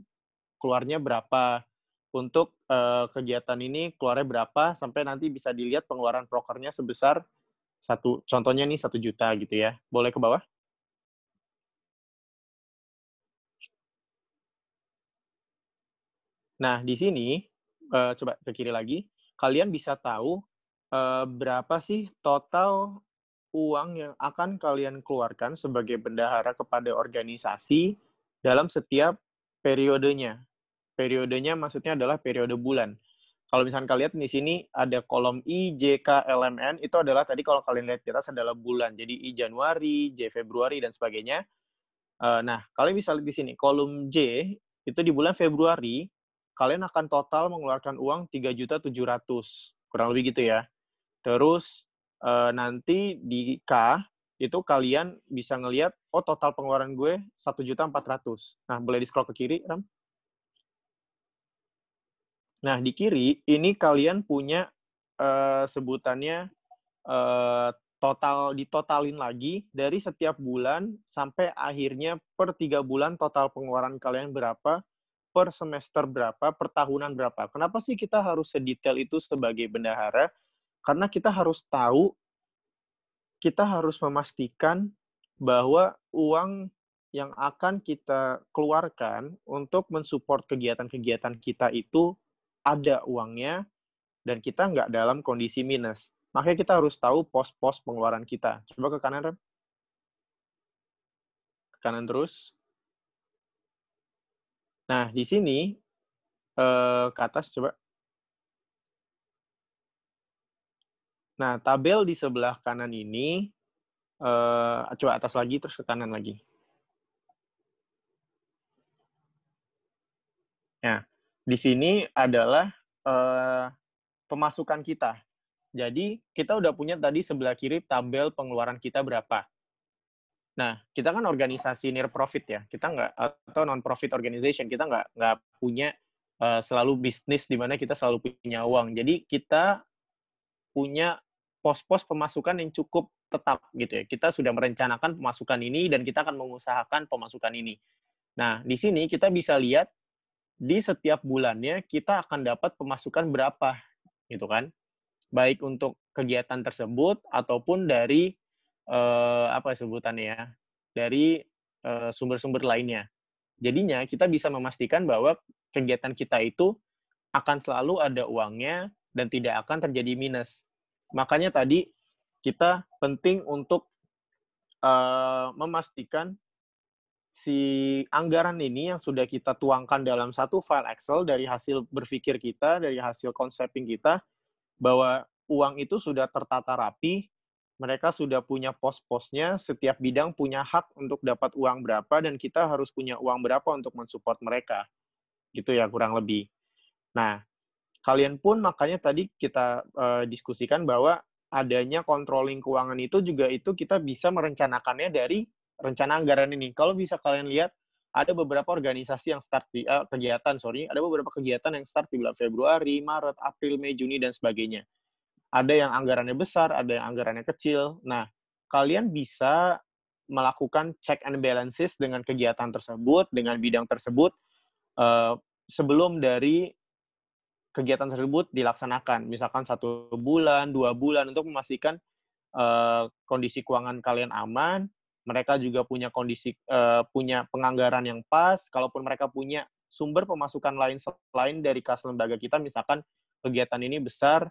keluarnya berapa, untuk kegiatan ini keluarnya berapa, sampai nanti bisa dilihat pengeluaran prokernya sebesar contohnya nih 1 juta gitu ya. Boleh ke bawah? Nah, di sini coba ke kiri lagi, kalian bisa tahu berapa sih total uang yang akan kalian keluarkan sebagai bendahara kepada organisasi dalam setiap periodenya. Periodenya maksudnya adalah periode bulan. Kalau misalnya kalian lihat di sini ada kolom I, J, K, L, M, N, itu adalah tadi kalau kalian lihat di atas adalah bulan. Jadi I Januari, J Februari, dan sebagainya. Nah, kalian bisa lihat di sini, kolom J, itu di bulan Februari, kalian akan total mengeluarkan uang 3.700.000. Kurang lebih gitu ya. Terus nanti di K itu kalian bisa ngelihat, oh total pengeluaran gue 1.400.000. Nah, boleh di-scroll ke kiri, Ram? Nah, di kiri ini kalian punya sebutannya ditotalin lagi dari setiap bulan sampai akhirnya per 3 bulan total pengeluaran kalian berapa, per semester berapa, per tahunan berapa. Kenapa sih kita harus sedetail itu sebagai bendahara? Karena kita harus tahu, kita harus memastikan bahwa uang yang akan kita keluarkan untuk mensupport kegiatan-kegiatan kita itu ada uangnya dan kita nggak dalam kondisi minus. Makanya kita harus tahu pos-pos pengeluaran kita. Coba ke kanan, Rem. Ke kanan terus. Nah, di sini ke atas coba. Nah, tabel di sebelah kanan ini, coba atas lagi, terus ke kanan lagi. Nah, di sini adalah pemasukan kita. Jadi, kita udah punya tadi sebelah kiri tabel pengeluaran kita berapa. Nah, kita kan organisasi near profit ya, kita nggak, atau non-profit organization, kita nggak punya selalu bisnis di mana kita selalu punya uang. Jadi, kita punya pos-pos pemasukan yang cukup tetap gitu ya. Kita sudah merencanakan pemasukan ini dan kita akan mengusahakan pemasukan ini. Nah, di sini kita bisa lihat di setiap bulannya kita akan dapat pemasukan berapa gitu kan. Baik untuk kegiatan tersebut ataupun dari apa sebutannya ya, dari sumber-sumber lainnya. Jadinya kita bisa memastikan bahwa kegiatan kita itu akan selalu ada uangnya dan tidak akan terjadi minus. Makanya tadi kita penting untuk memastikan si anggaran ini yang sudah kita tuangkan dalam satu file Excel dari hasil berpikir kita, dari hasil concepting kita, bahwa uang itu sudah tertata rapi, mereka sudah punya pos-posnya, setiap bidang punya hak untuk dapat uang berapa, dan kita harus punya uang berapa untuk mensupport mereka. Gitu ya, kurang lebih. Nah, kalian pun makanya tadi kita diskusikan bahwa adanya controlling keuangan itu juga itu kita bisa merencanakannya dari rencana anggaran ini. Kalau bisa kalian lihat, ada beberapa organisasi yang start di ada beberapa kegiatan yang start di bulan Februari, Maret, April, Mei, Juni, dan sebagainya. Ada yang anggarannya besar, ada yang anggarannya kecil. Nah, kalian bisa melakukan check and balances dengan kegiatan tersebut, dengan bidang tersebut, sebelum dari kegiatan tersebut dilaksanakan. Misalkan 1 bulan, 2 bulan, untuk memastikan kondisi keuangan kalian aman, mereka juga punya punya penganggaran yang pas. Kalaupun mereka punya sumber pemasukan lain selain dari kas lembaga kita, misalkan kegiatan ini besar,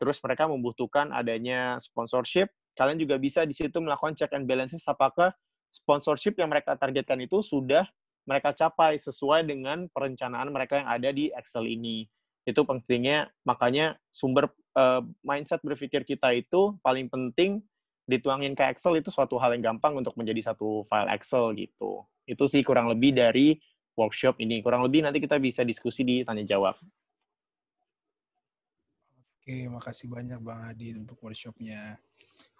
terus mereka membutuhkan adanya sponsorship, kalian juga bisa di situ melakukan check and balances apakah sponsorship yang mereka targetkan itu sudah mereka capai sesuai dengan perencanaan mereka yang ada di Excel ini. Itu pentingnya, makanya sumber mindset berpikir kita itu paling penting dituangin ke Excel, itu suatu hal yang gampang untuk menjadi satu file Excel gitu. Itu sih kurang lebih dari workshop ini. Kurang lebih nanti kita bisa diskusi di tanya jawab. Oke, makasih banyak Bang Adi untuk workshopnya.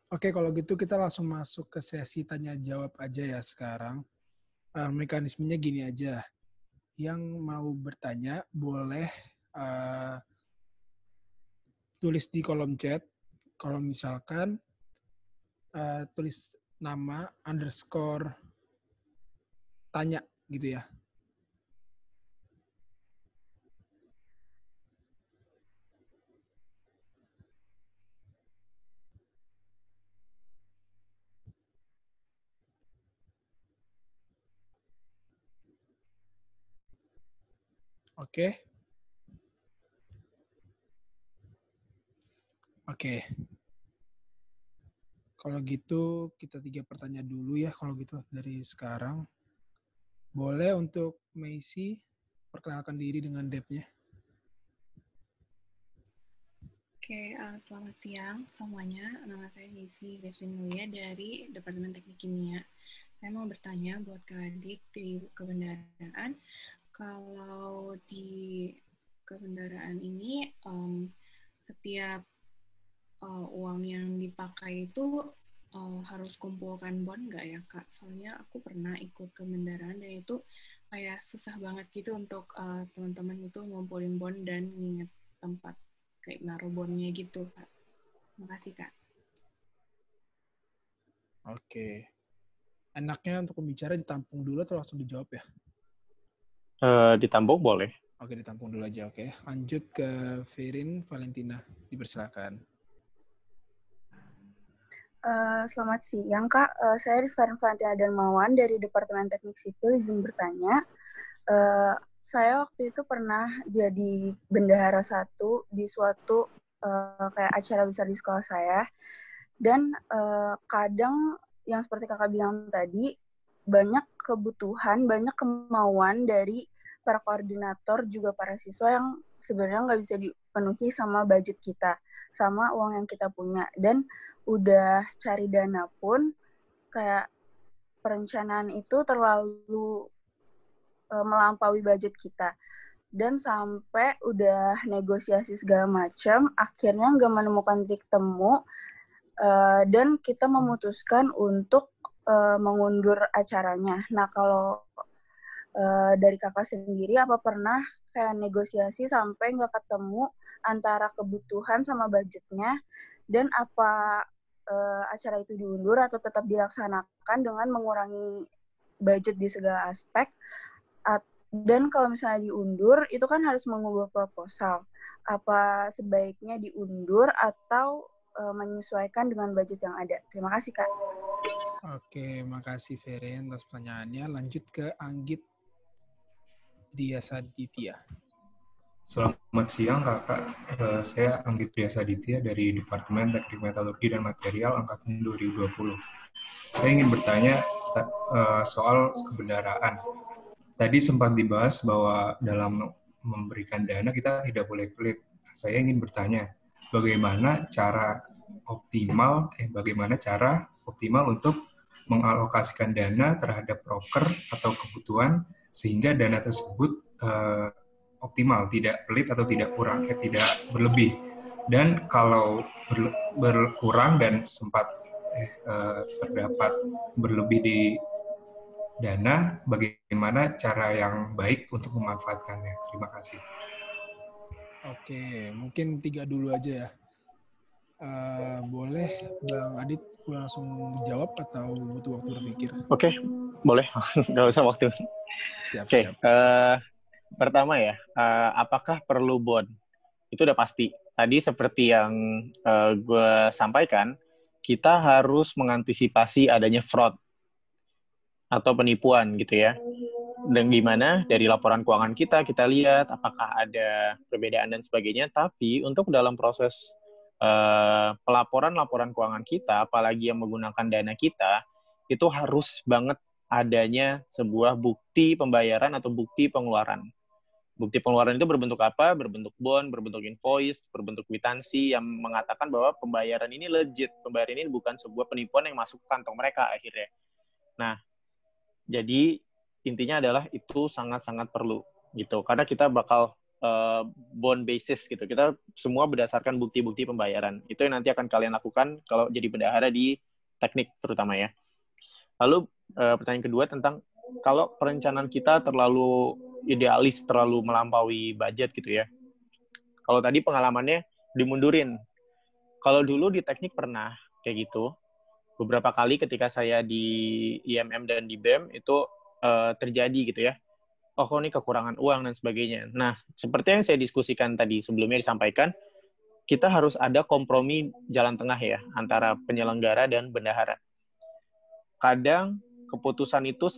Oke, kalau gitu kita langsung masuk ke sesi tanya jawab aja ya sekarang. Mekanismenya gini aja. Yang mau bertanya boleh tulis di kolom chat. Kalau misalkan tulis nama _ tanya gitu ya. Oke. Oke. Kalau gitu kita 3 pertanyaan dulu ya kalau gitu dari sekarang. Boleh untuk Macy perkenalkan diri dengan depth-nya. Oke, selamat siang semuanya. Nama saya Macy Deswin Mulia dari Departemen Teknik Kimia. Saya mau bertanya buat Kak Adik di kebendaraan. Kalau di kebendaraan ini, setiap uang yang dipakai itu harus kumpulkan bond nggak ya, Kak? Soalnya aku pernah ikut kebendaraan dan itu kayak susah banget gitu untuk teman-teman itu ngumpulin bond dan nginget tempat kayak naruh bondnya gitu, Kak. Makasih, Kak. Oke. Enaknya untuk pembicara ditampung dulu atau langsung dijawab ya? Ditampung boleh. Oke, ditampung dulu aja. Oke. Lanjut ke Ferin Valentina. Dipersilakan. Selamat siang, Kak. Saya Ferin Valentina Darmawan dari Departemen Teknik Sipil. Izin bertanya. Saya waktu itu pernah jadi bendahara 1 di suatu kayak acara besar di sekolah saya. Dan kadang yang seperti kakak bilang tadi, banyak kebutuhan, banyak kemauan dari para koordinator, juga para siswa yang sebenarnya nggak bisa dipenuhi sama budget kita, sama uang yang kita punya. Dan udah cari dana pun, kayak perencanaan itu terlalu melampaui budget kita. Dan sampai udah negosiasi segala macam, akhirnya nggak menemukan titik temu, dan kita memutuskan untuk mengundur acaranya. Nah, kalau dari kakak sendiri, apa pernah kayak negosiasi sampai nggak ketemu antara kebutuhan sama budgetnya, dan apa acara itu diundur atau tetap dilaksanakan dengan mengurangi budget di segala aspek? Dan kalau misalnya diundur, itu kan harus mengubah proposal. Apa sebaiknya diundur atau menyesuaikan dengan budget yang ada? Terima kasih, Kak. Oke, makasih Feren atas pertanyaannya. Lanjut ke Anggit Diasaditya. Selamat siang, Kakak. Saya Anggit Diasaditya dari Departemen Teknik Metalurgi dan Material Angkatan 2020. Saya ingin bertanya soal kebenaran. Tadi sempat dibahas bahwa dalam memberikan dana kita tidak boleh pelit. Saya ingin bertanya, bagaimana cara optimal untuk mengalokasikan dana terhadap proker atau kebutuhan sehingga dana tersebut optimal, tidak pelit atau tidak berlebih. Dan kalau berkurang dan sempat terdapat berlebih di dana, bagaimana cara yang baik untuk memanfaatkannya? Terima kasih. Oke, mungkin 3 dulu aja ya. Boleh Bang Adit langsung jawab atau butuh waktu berpikir? Oke, boleh. Nggak usah waktu. Siap. Pertama ya, apakah perlu bond? Itu udah pasti. Tadi seperti yang gue sampaikan, kita harus mengantisipasi adanya fraud atau penipuan gitu ya. Dan gimana dari laporan keuangan kita lihat apakah ada perbedaan dan sebagainya. Tapi untuk dalam proses laporan keuangan kita, apalagi yang menggunakan dana kita, itu harus banget adanya sebuah bukti pembayaran atau bukti pengeluaran. Bukti pengeluaran itu berbentuk apa? Berbentuk bond, berbentuk invoice, berbentuk kwitansi yang mengatakan bahwa pembayaran ini legit. Pembayaran ini bukan sebuah penipuan yang masuk ke kantong mereka akhirnya. Nah, jadi intinya adalah itu sangat-sangat perlu gitu. Karena kita bakal bond basis gitu. Kita semua berdasarkan bukti-bukti pembayaran. Itu yang nanti akan kalian lakukan kalau jadi bendahara di teknik terutama ya. Lalu pertanyaan kedua tentang kalau perencanaan kita terlalu idealis, terlalu melampaui budget gitu ya. Kalau tadi pengalamannya dimundurin. Kalau dulu di teknik pernah kayak gitu. Beberapa kali ketika saya di IMM dan di BEM itu terjadi gitu ya. Oh, kok ini kekurangan uang dan sebagainya. Nah, seperti yang saya diskusikan tadi sebelumnya disampaikan, kita harus ada kompromi jalan tengah ya antara penyelenggara dan bendahara. Kadang keputusan itu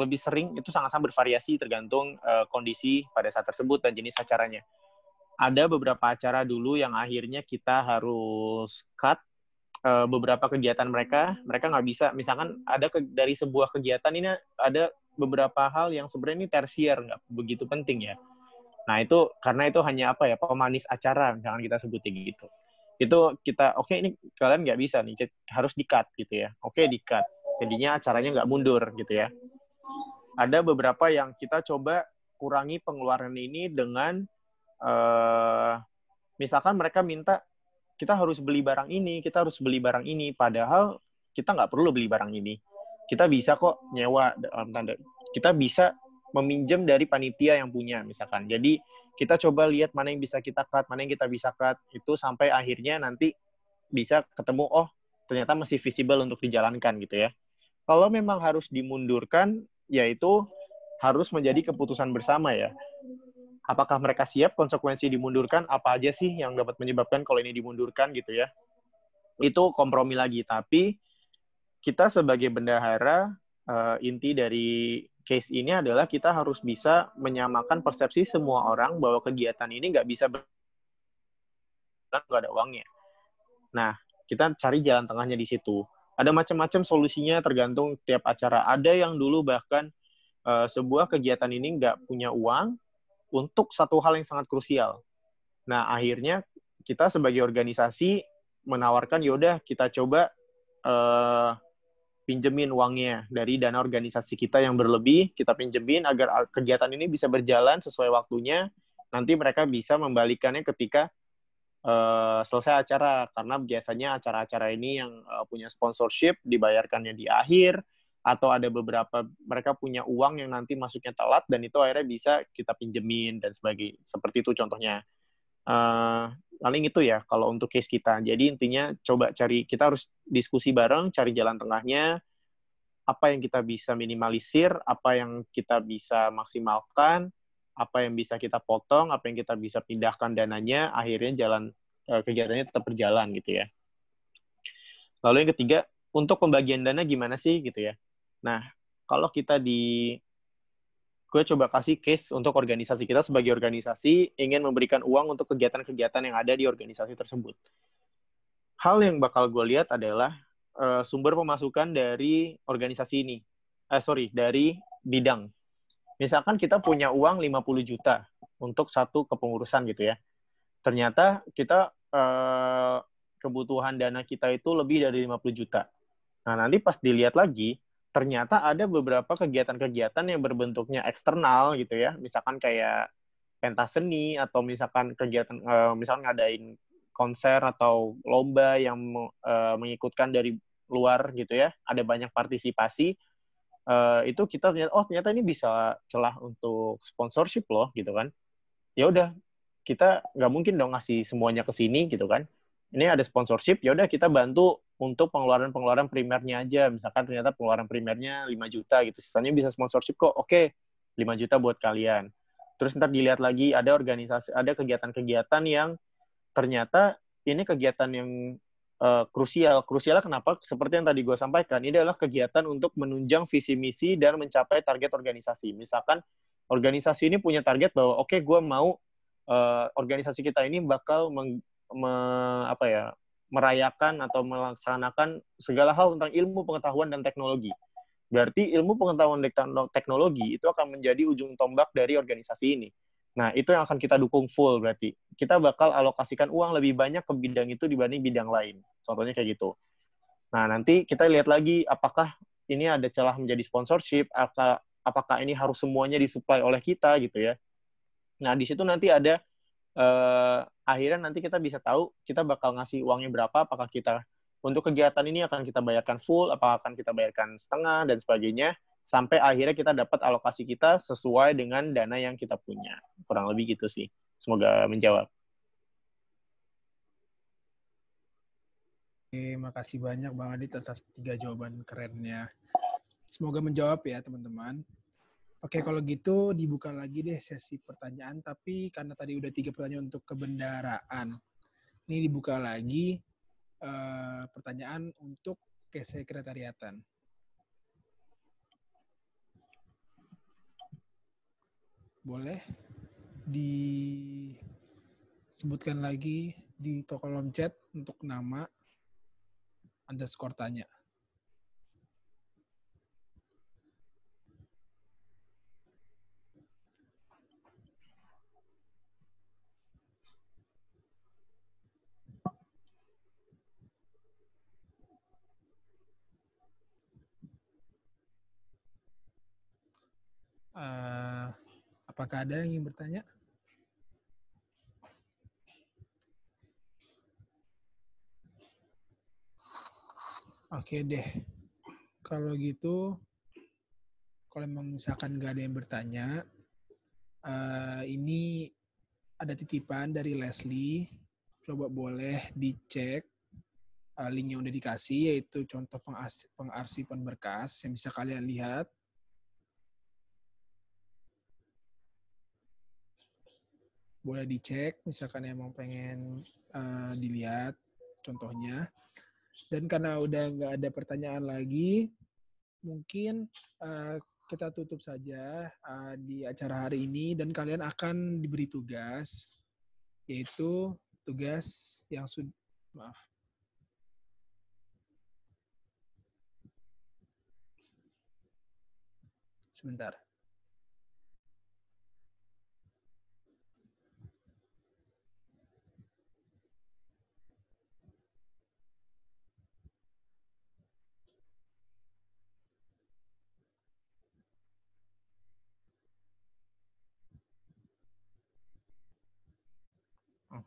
lebih sering itu sangat-sangat bervariasi tergantung kondisi pada saat tersebut dan jenis acaranya. Ada beberapa acara dulu yang akhirnya kita harus cut beberapa kegiatan mereka nggak bisa. Misalkan ada dari sebuah kegiatan ini ada beberapa hal yang sebenarnya ini tersier, nggak begitu penting ya. Nah itu karena itu hanya pemanis acara, misalkan kita sebutnya gitu. Itu kita ini kalian nggak bisa nih, harus di-cut gitu ya. Di-cut. Jadinya acaranya nggak mundur gitu ya. Ada beberapa yang kita coba kurangi pengeluaran ini dengan misalkan mereka minta kita harus beli barang ini, padahal kita nggak perlu beli barang ini. Kita bisa kok nyewa, kita bisa meminjam dari panitia yang punya misalkan. Jadi kita coba lihat mana yang bisa kita cut, mana yang kita bisa cut, itu sampai akhirnya nanti bisa ketemu, ternyata masih visible untuk dijalankan gitu ya. Kalau memang harus dimundurkan, yaitu harus menjadi keputusan bersama ya. Apakah mereka siap konsekuensi dimundurkan, apa aja sih yang dapat menyebabkan kalau ini dimundurkan gitu ya. Itu kompromi lagi, tapi kita sebagai bendahara, inti dari case ini adalah kita harus bisa menyamakan persepsi semua orang bahwa kegiatan ini nggak bisa nggak ada uangnya. Nah, kita cari jalan tengahnya di situ. Ada macam-macam solusinya tergantung tiap acara. Ada yang dulu bahkan sebuah kegiatan ini nggak punya uang untuk satu hal yang sangat krusial. Nah, akhirnya kita sebagai organisasi menawarkan, yaudah kita coba pinjemin uangnya dari dana organisasi kita yang berlebih, kita pinjemin agar kegiatan ini bisa berjalan sesuai waktunya. Nanti mereka bisa membalikannya ketika selesai acara, karena biasanya acara-acara ini yang punya sponsorship dibayarkannya di akhir, atau ada beberapa mereka punya uang yang nanti masuknya telat dan itu akhirnya bisa kita pinjemin dan sebagainya. Seperti itu contohnya. Paling itu ya kalau untuk case kita. Jadi intinya coba kita harus diskusi bareng, cari jalan tengahnya, apa yang kita bisa minimalisir, apa yang kita bisa maksimalkan, apa yang bisa kita potong, apa yang kita bisa pindahkan dananya, akhirnya kegiatannya tetap berjalan gitu ya. Lalu yang ketiga, untuk pembagian dana gimana sih gitu ya. Nah, kalau gue coba kasih case untuk organisasi kita sebagai organisasi ingin memberikan uang untuk kegiatan-kegiatan yang ada di organisasi tersebut. Hal yang bakal gue lihat adalah sumber pemasukan dari organisasi ini. Dari bidang. Misalkan kita punya uang 50 juta untuk satu kepengurusan gitu ya. Ternyata kita kebutuhan dana kita itu lebih dari 50 juta. Nah, nanti pas dilihat lagi, ternyata ada beberapa kegiatan-kegiatan yang berbentuknya eksternal gitu ya. Misalkan kayak pentas seni atau misalkan kegiatan misalkan ngadain konser atau lomba yang mengikutkan dari luar gitu ya. Ada banyak partisipasi. Itu kita ternyata ini bisa celah untuk sponsorship loh gitu kan. Ya udah, kita nggak mungkin dong ngasih semuanya ke sini gitu kan. Ini ada sponsorship, ya udah kita bantu untuk pengeluaran primernya aja. Misalkan ternyata pengeluaran primernya 5 juta gitu, sisanya bisa sponsorship kok. Oke, 5 juta buat kalian. Terus ntar dilihat lagi ada kegiatan-kegiatan yang ternyata ini kegiatan yang krusial. Krusialnya kenapa? Seperti yang tadi gue sampaikan, ini adalah kegiatan untuk menunjang visi misi dan mencapai target organisasi. Misalkan organisasi ini punya target bahwa oke, gue mau organisasi kita ini bakal merayakan atau melaksanakan segala hal tentang ilmu pengetahuan dan teknologi. Berarti ilmu pengetahuan dan teknologi itu akan menjadi ujung tombak dari organisasi ini. Nah, itu yang akan kita dukung full berarti. Kita bakal alokasikan uang lebih banyak ke bidang itu dibanding bidang lain. Contohnya kayak gitu. Nah, nanti kita lihat lagi apakah ini ada celah menjadi sponsorship, apakah ini harus semuanya disuplai oleh kita gitu ya. Nah, di situ nanti ada akhirnya nanti kita bisa tahu kita bakal ngasih uangnya berapa, apakah kita untuk kegiatan ini akan kita bayarkan full, apakah akan kita bayarkan setengah, dan sebagainya, sampai akhirnya kita dapat alokasi kita sesuai dengan dana yang kita punya. Kurang lebih gitu sih. Semoga menjawab. Oke, makasih banyak Bang Adit atas 3 jawaban kerennya. Semoga menjawab ya teman-teman. Oke, kalau gitu dibuka lagi deh sesi pertanyaan, tapi karena tadi udah 3 pertanyaan untuk kebendaraan. Ini dibuka lagi pertanyaan untuk kesekretariatan. Boleh disebutkan lagi di kolom chat untuk nama underscore tanya. Apakah ada yang ingin bertanya? Oke deh. Kalau gitu, kalau memang misalkan nggak ada yang bertanya, ini ada titipan dari Leslie. Coba boleh dicek link yang udah dikasih, yaitu contoh pengarsipan berkas yang bisa kalian lihat. Boleh dicek, misalkan emang pengen dilihat contohnya. Dan karena udah nggak ada pertanyaan lagi, mungkin kita tutup saja di acara hari ini dan kalian akan diberi tugas, yaitu tugas yang sebentar.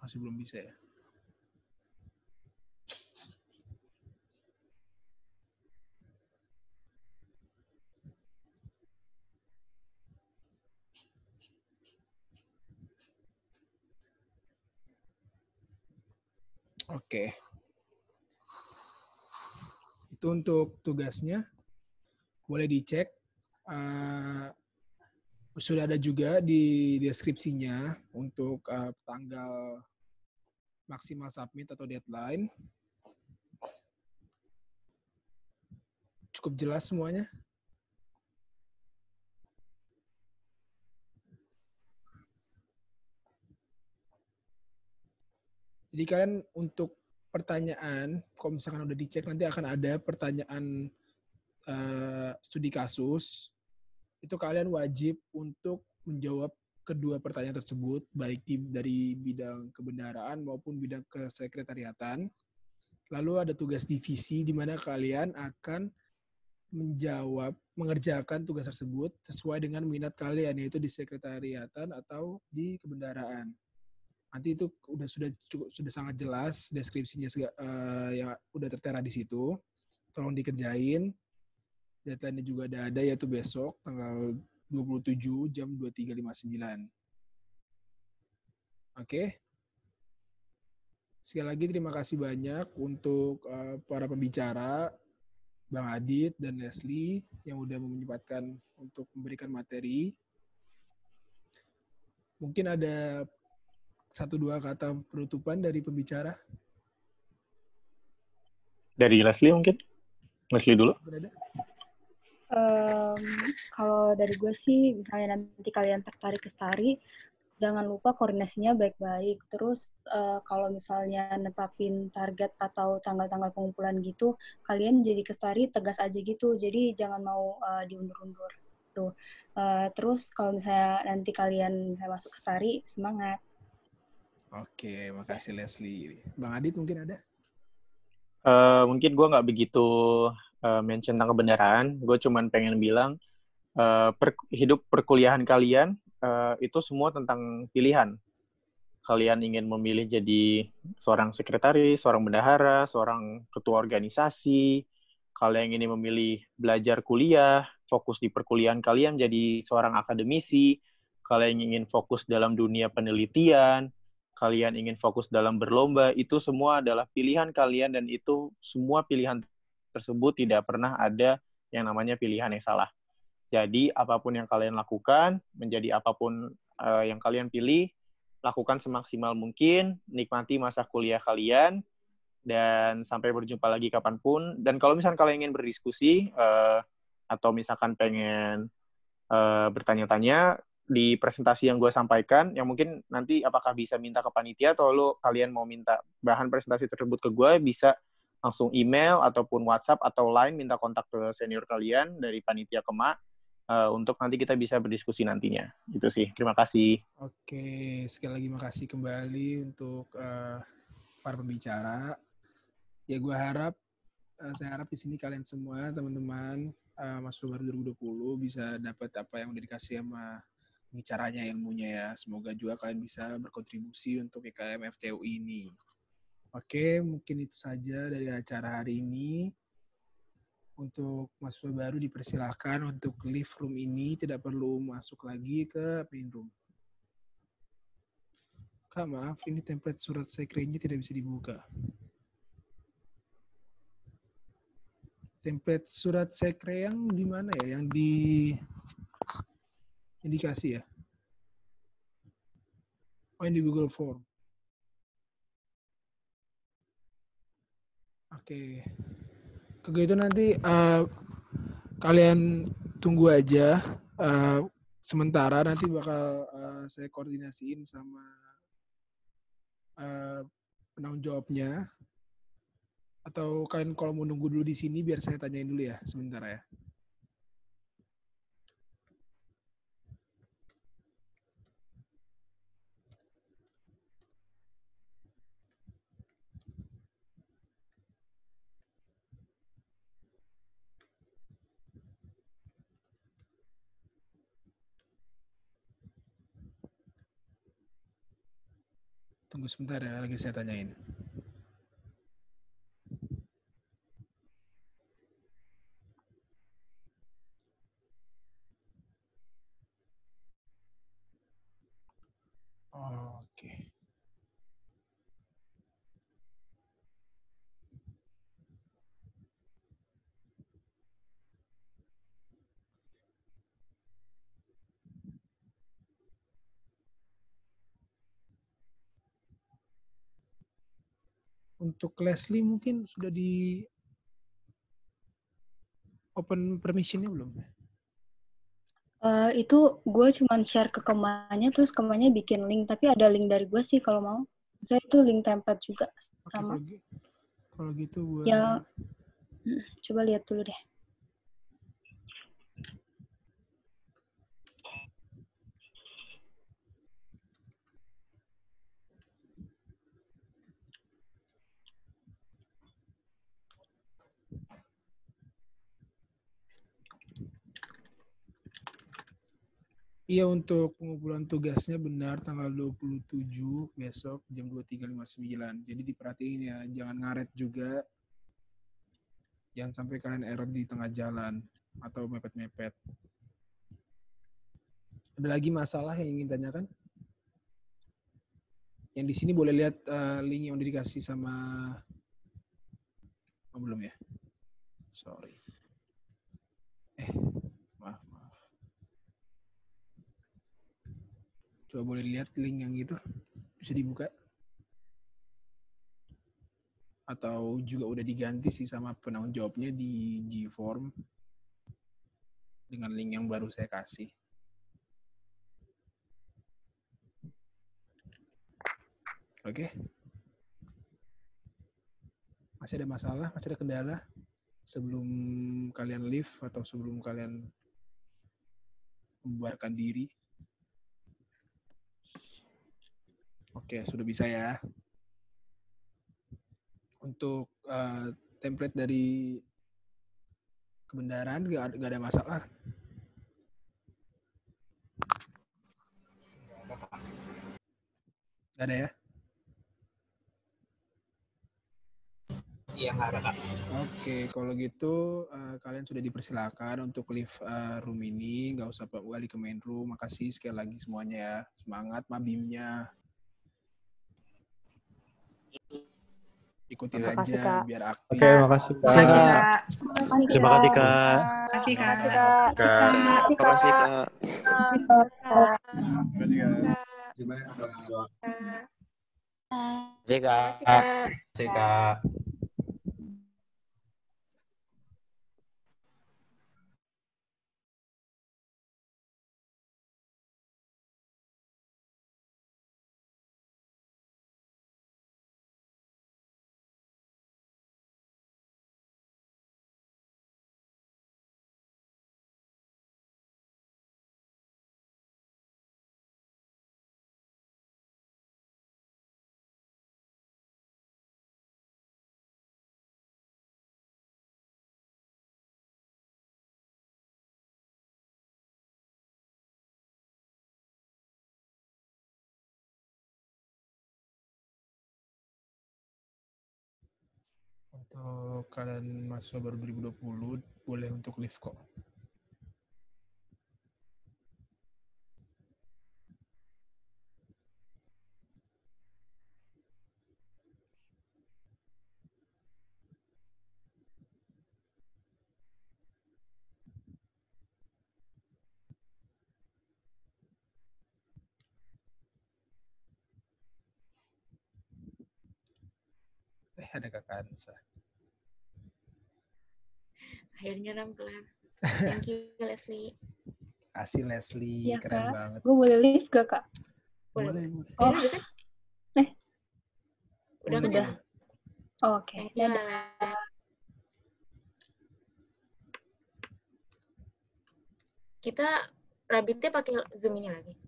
masih belum bisa ya. Oke. Itu untuk tugasnya. Boleh dicek. Sudah ada juga di deskripsinya untuk tanggal maksimal submit atau deadline. Cukup jelas semuanya? Jadi kalian untuk pertanyaan, kalau misalkan udah dicek nanti akan ada pertanyaan studi kasus. Itu kalian wajib untuk menjawab kedua pertanyaan tersebut, baik dari bidang kebendaraan maupun bidang kesekretariatan. Lalu ada tugas divisi di mana kalian akan mengerjakan tugas tersebut sesuai dengan minat kalian, yaitu di sekretariatan atau di kebendaraan. Nanti itu sudah sangat jelas deskripsinya yang udah tertera di situ. Tolong dikerjain. Deadline-nya juga ada yaitu besok tanggal 27 jam 23.59. Oke. Sekali lagi terima kasih banyak untuk para pembicara, Bang Adit dan Leslie yang udah menyempatkan untuk memberikan materi. Mungkin ada 1-2 kata penutupan dari pembicara. Dari Leslie mungkin? Leslie dulu. Kalau dari gue sih, misalnya nanti kalian tertarik ke STARI, jangan lupa koordinasinya baik-baik. Terus kalau misalnya netapin target atau tanggal-tanggal pengumpulan gitu, kalian jadi ke STARI tegas aja gitu. Jadi jangan mau diundur-undur. Tuh. Terus kalau misalnya nanti kalian masuk ke STARI, semangat. Oke, makasih Leslie. Bang Adit mungkin ada? Mungkin gue nggak begitu mention tentang kebenaran. Gue cuman pengen bilang hidup perkuliahan kalian itu semua tentang pilihan. Kalian ingin memilih jadi seorang sekretaris, seorang bendahara, seorang ketua organisasi. Kalian ingin memilih belajar kuliah, fokus di perkuliahan kalian jadi seorang akademisi. Kalian ingin fokus dalam dunia penelitian. Kalian ingin fokus dalam berlomba. Itu semua adalah pilihan kalian dan itu semua pilihan tersebut tidak pernah ada yang namanya pilihan yang salah. Jadi apapun yang kalian lakukan, menjadi apapun yang kalian pilih, lakukan semaksimal mungkin, nikmati masa kuliah kalian, dan sampai berjumpa lagi kapanpun. Dan kalau misalkan kalian ingin berdiskusi, atau misalkan pengen bertanya-tanya, di presentasi yang gue sampaikan, yang mungkin nanti apakah bisa minta ke panitia, atau kalian mau minta bahan presentasi tersebut ke gue, bisa langsung email, ataupun WhatsApp, atau Line, minta kontak ke senior kalian dari panitia Kema, untuk nanti kita bisa berdiskusi nantinya. Itu sih. Terima kasih. Oke, sekali lagi makasih kembali untuk para pembicara. Ya saya harap di sini kalian semua, teman-teman, mahasiswa baru 2020 bisa dapat apa yang udah dikasih sama bicaranya ilmunya ya. Semoga juga kalian bisa berkontribusi untuk IKM FTU ini. Oke, mungkin itu saja dari acara hari ini. Untuk mahasiswa baru dipersilahkan untuk live room ini, tidak perlu masuk lagi ke main room. Kak, maaf, ini template surat sekretnya tidak bisa dibuka. Template surat sekre yang di mana ya? Yang dikasih ya? Oh, yang di Google Form. Oke. Oke, itu nanti kalian tunggu aja. Sementara nanti bakal saya koordinasiin sama penanggung jawabnya. Atau kalian kalau mau nunggu dulu di sini biar saya tanyain dulu ya sebentar ya. Tunggu sebentar ya, lagi saya tanyain. Oke. Untuk Leslie mungkin sudah di open permission-nya belum? Itu gue cuman share ke Kemanya, terus Kemanya bikin link, tapi ada link dari gue sih kalau mau. Saya itu link template juga Oke, sama. kalau gitu gue... Ya, coba lihat dulu deh. Iya, untuk pengumpulan tugasnya benar tanggal 27 besok jam 23.59. Jadi diperhatiin ya, jangan ngaret juga. Jangan sampai kalian error di tengah jalan atau mepet-mepet. Ada lagi masalah yang ingin tanyakan? Yang di sini boleh lihat link yang udah dikasih sama... Oh, belum ya? Sorry. Maaf. Coba boleh lihat link yang itu? Bisa dibuka? Atau juga udah diganti sih sama penanggung jawabnya di G-Form dengan link yang baru saya kasih. Oke. Masih ada masalah, masih ada kendala sebelum kalian leave atau sebelum kalian membubarkan diri? Oke, sudah bisa ya. Untuk template dari kebenaran nggak ada masalah. Nggak ada ya? Iya, nggak ada, Kak. Oke, kalau gitu kalian sudah dipersilakan untuk leave room ini. Nggak usah balik ke main room. Makasih sekali lagi semuanya ya. Semangat mabimnya. Ikutin Makasih, aja Kak. biar aktif. Oke, makasih Kak. Terima kasih, Kak. Makasih, Kak. Terima kasih, Kak. Gimana, Kak? Terima kasih, Kak. Makasih, Kak. Untuk kalian mahasiswa baru 2020, boleh untuk leave kok. Ada Kak Kansa. Akhirnya Ram kelar. Thank you, Leslie. Kasih Leslie, Iya, keren Kak. banget. Gue boleh leave gak, Kak? Boleh. Oh, Udah kan? Eh. Udah kan? Udah. Oh, oke. Thank you, Dadah. Ala. Kita Rabbitnya pakai Zoom ini lagi.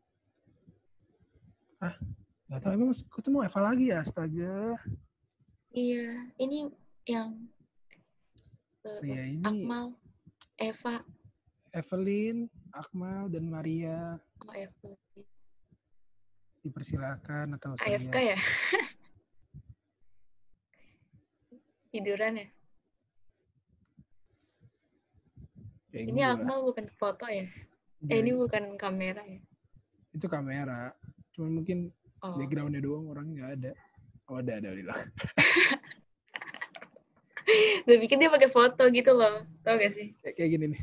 Nggak tahu, emang ketemu Eva lagi ya, astaga. Iya, ini yang Iya, ini Akmal, Eva. Evelyn, Akmal, dan Maria. Oh, Evelyn. Dipersilakan atau AFK saya. ya? Tiduran ya? Kayak Ini gua. Akmal bukan foto ya? Jadi, Ini bukan kamera ya? itu kamera. Cuman mungkin Oh. background-nya doang orangnya nggak ada. Oh, ada Lila. Gue pikir dia pakai foto gitu loh. Tau gak sih? Kayak gini nih.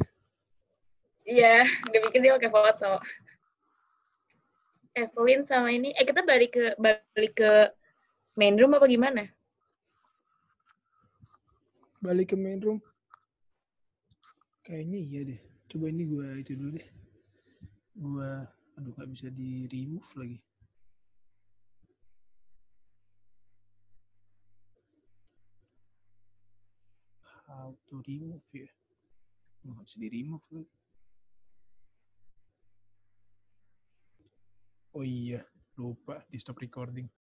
Iya, gue pikir dia pakai foto. Evelyn sama ini, kita balik ke main room apa gimana? Balik ke main room. Kayaknya iya deh. Coba ini gue itu dulu deh. Aduh nggak bisa di remove lagi. How to remove ya? Nggak bisa di remove lagi. Oh iya, lupa di stop recording.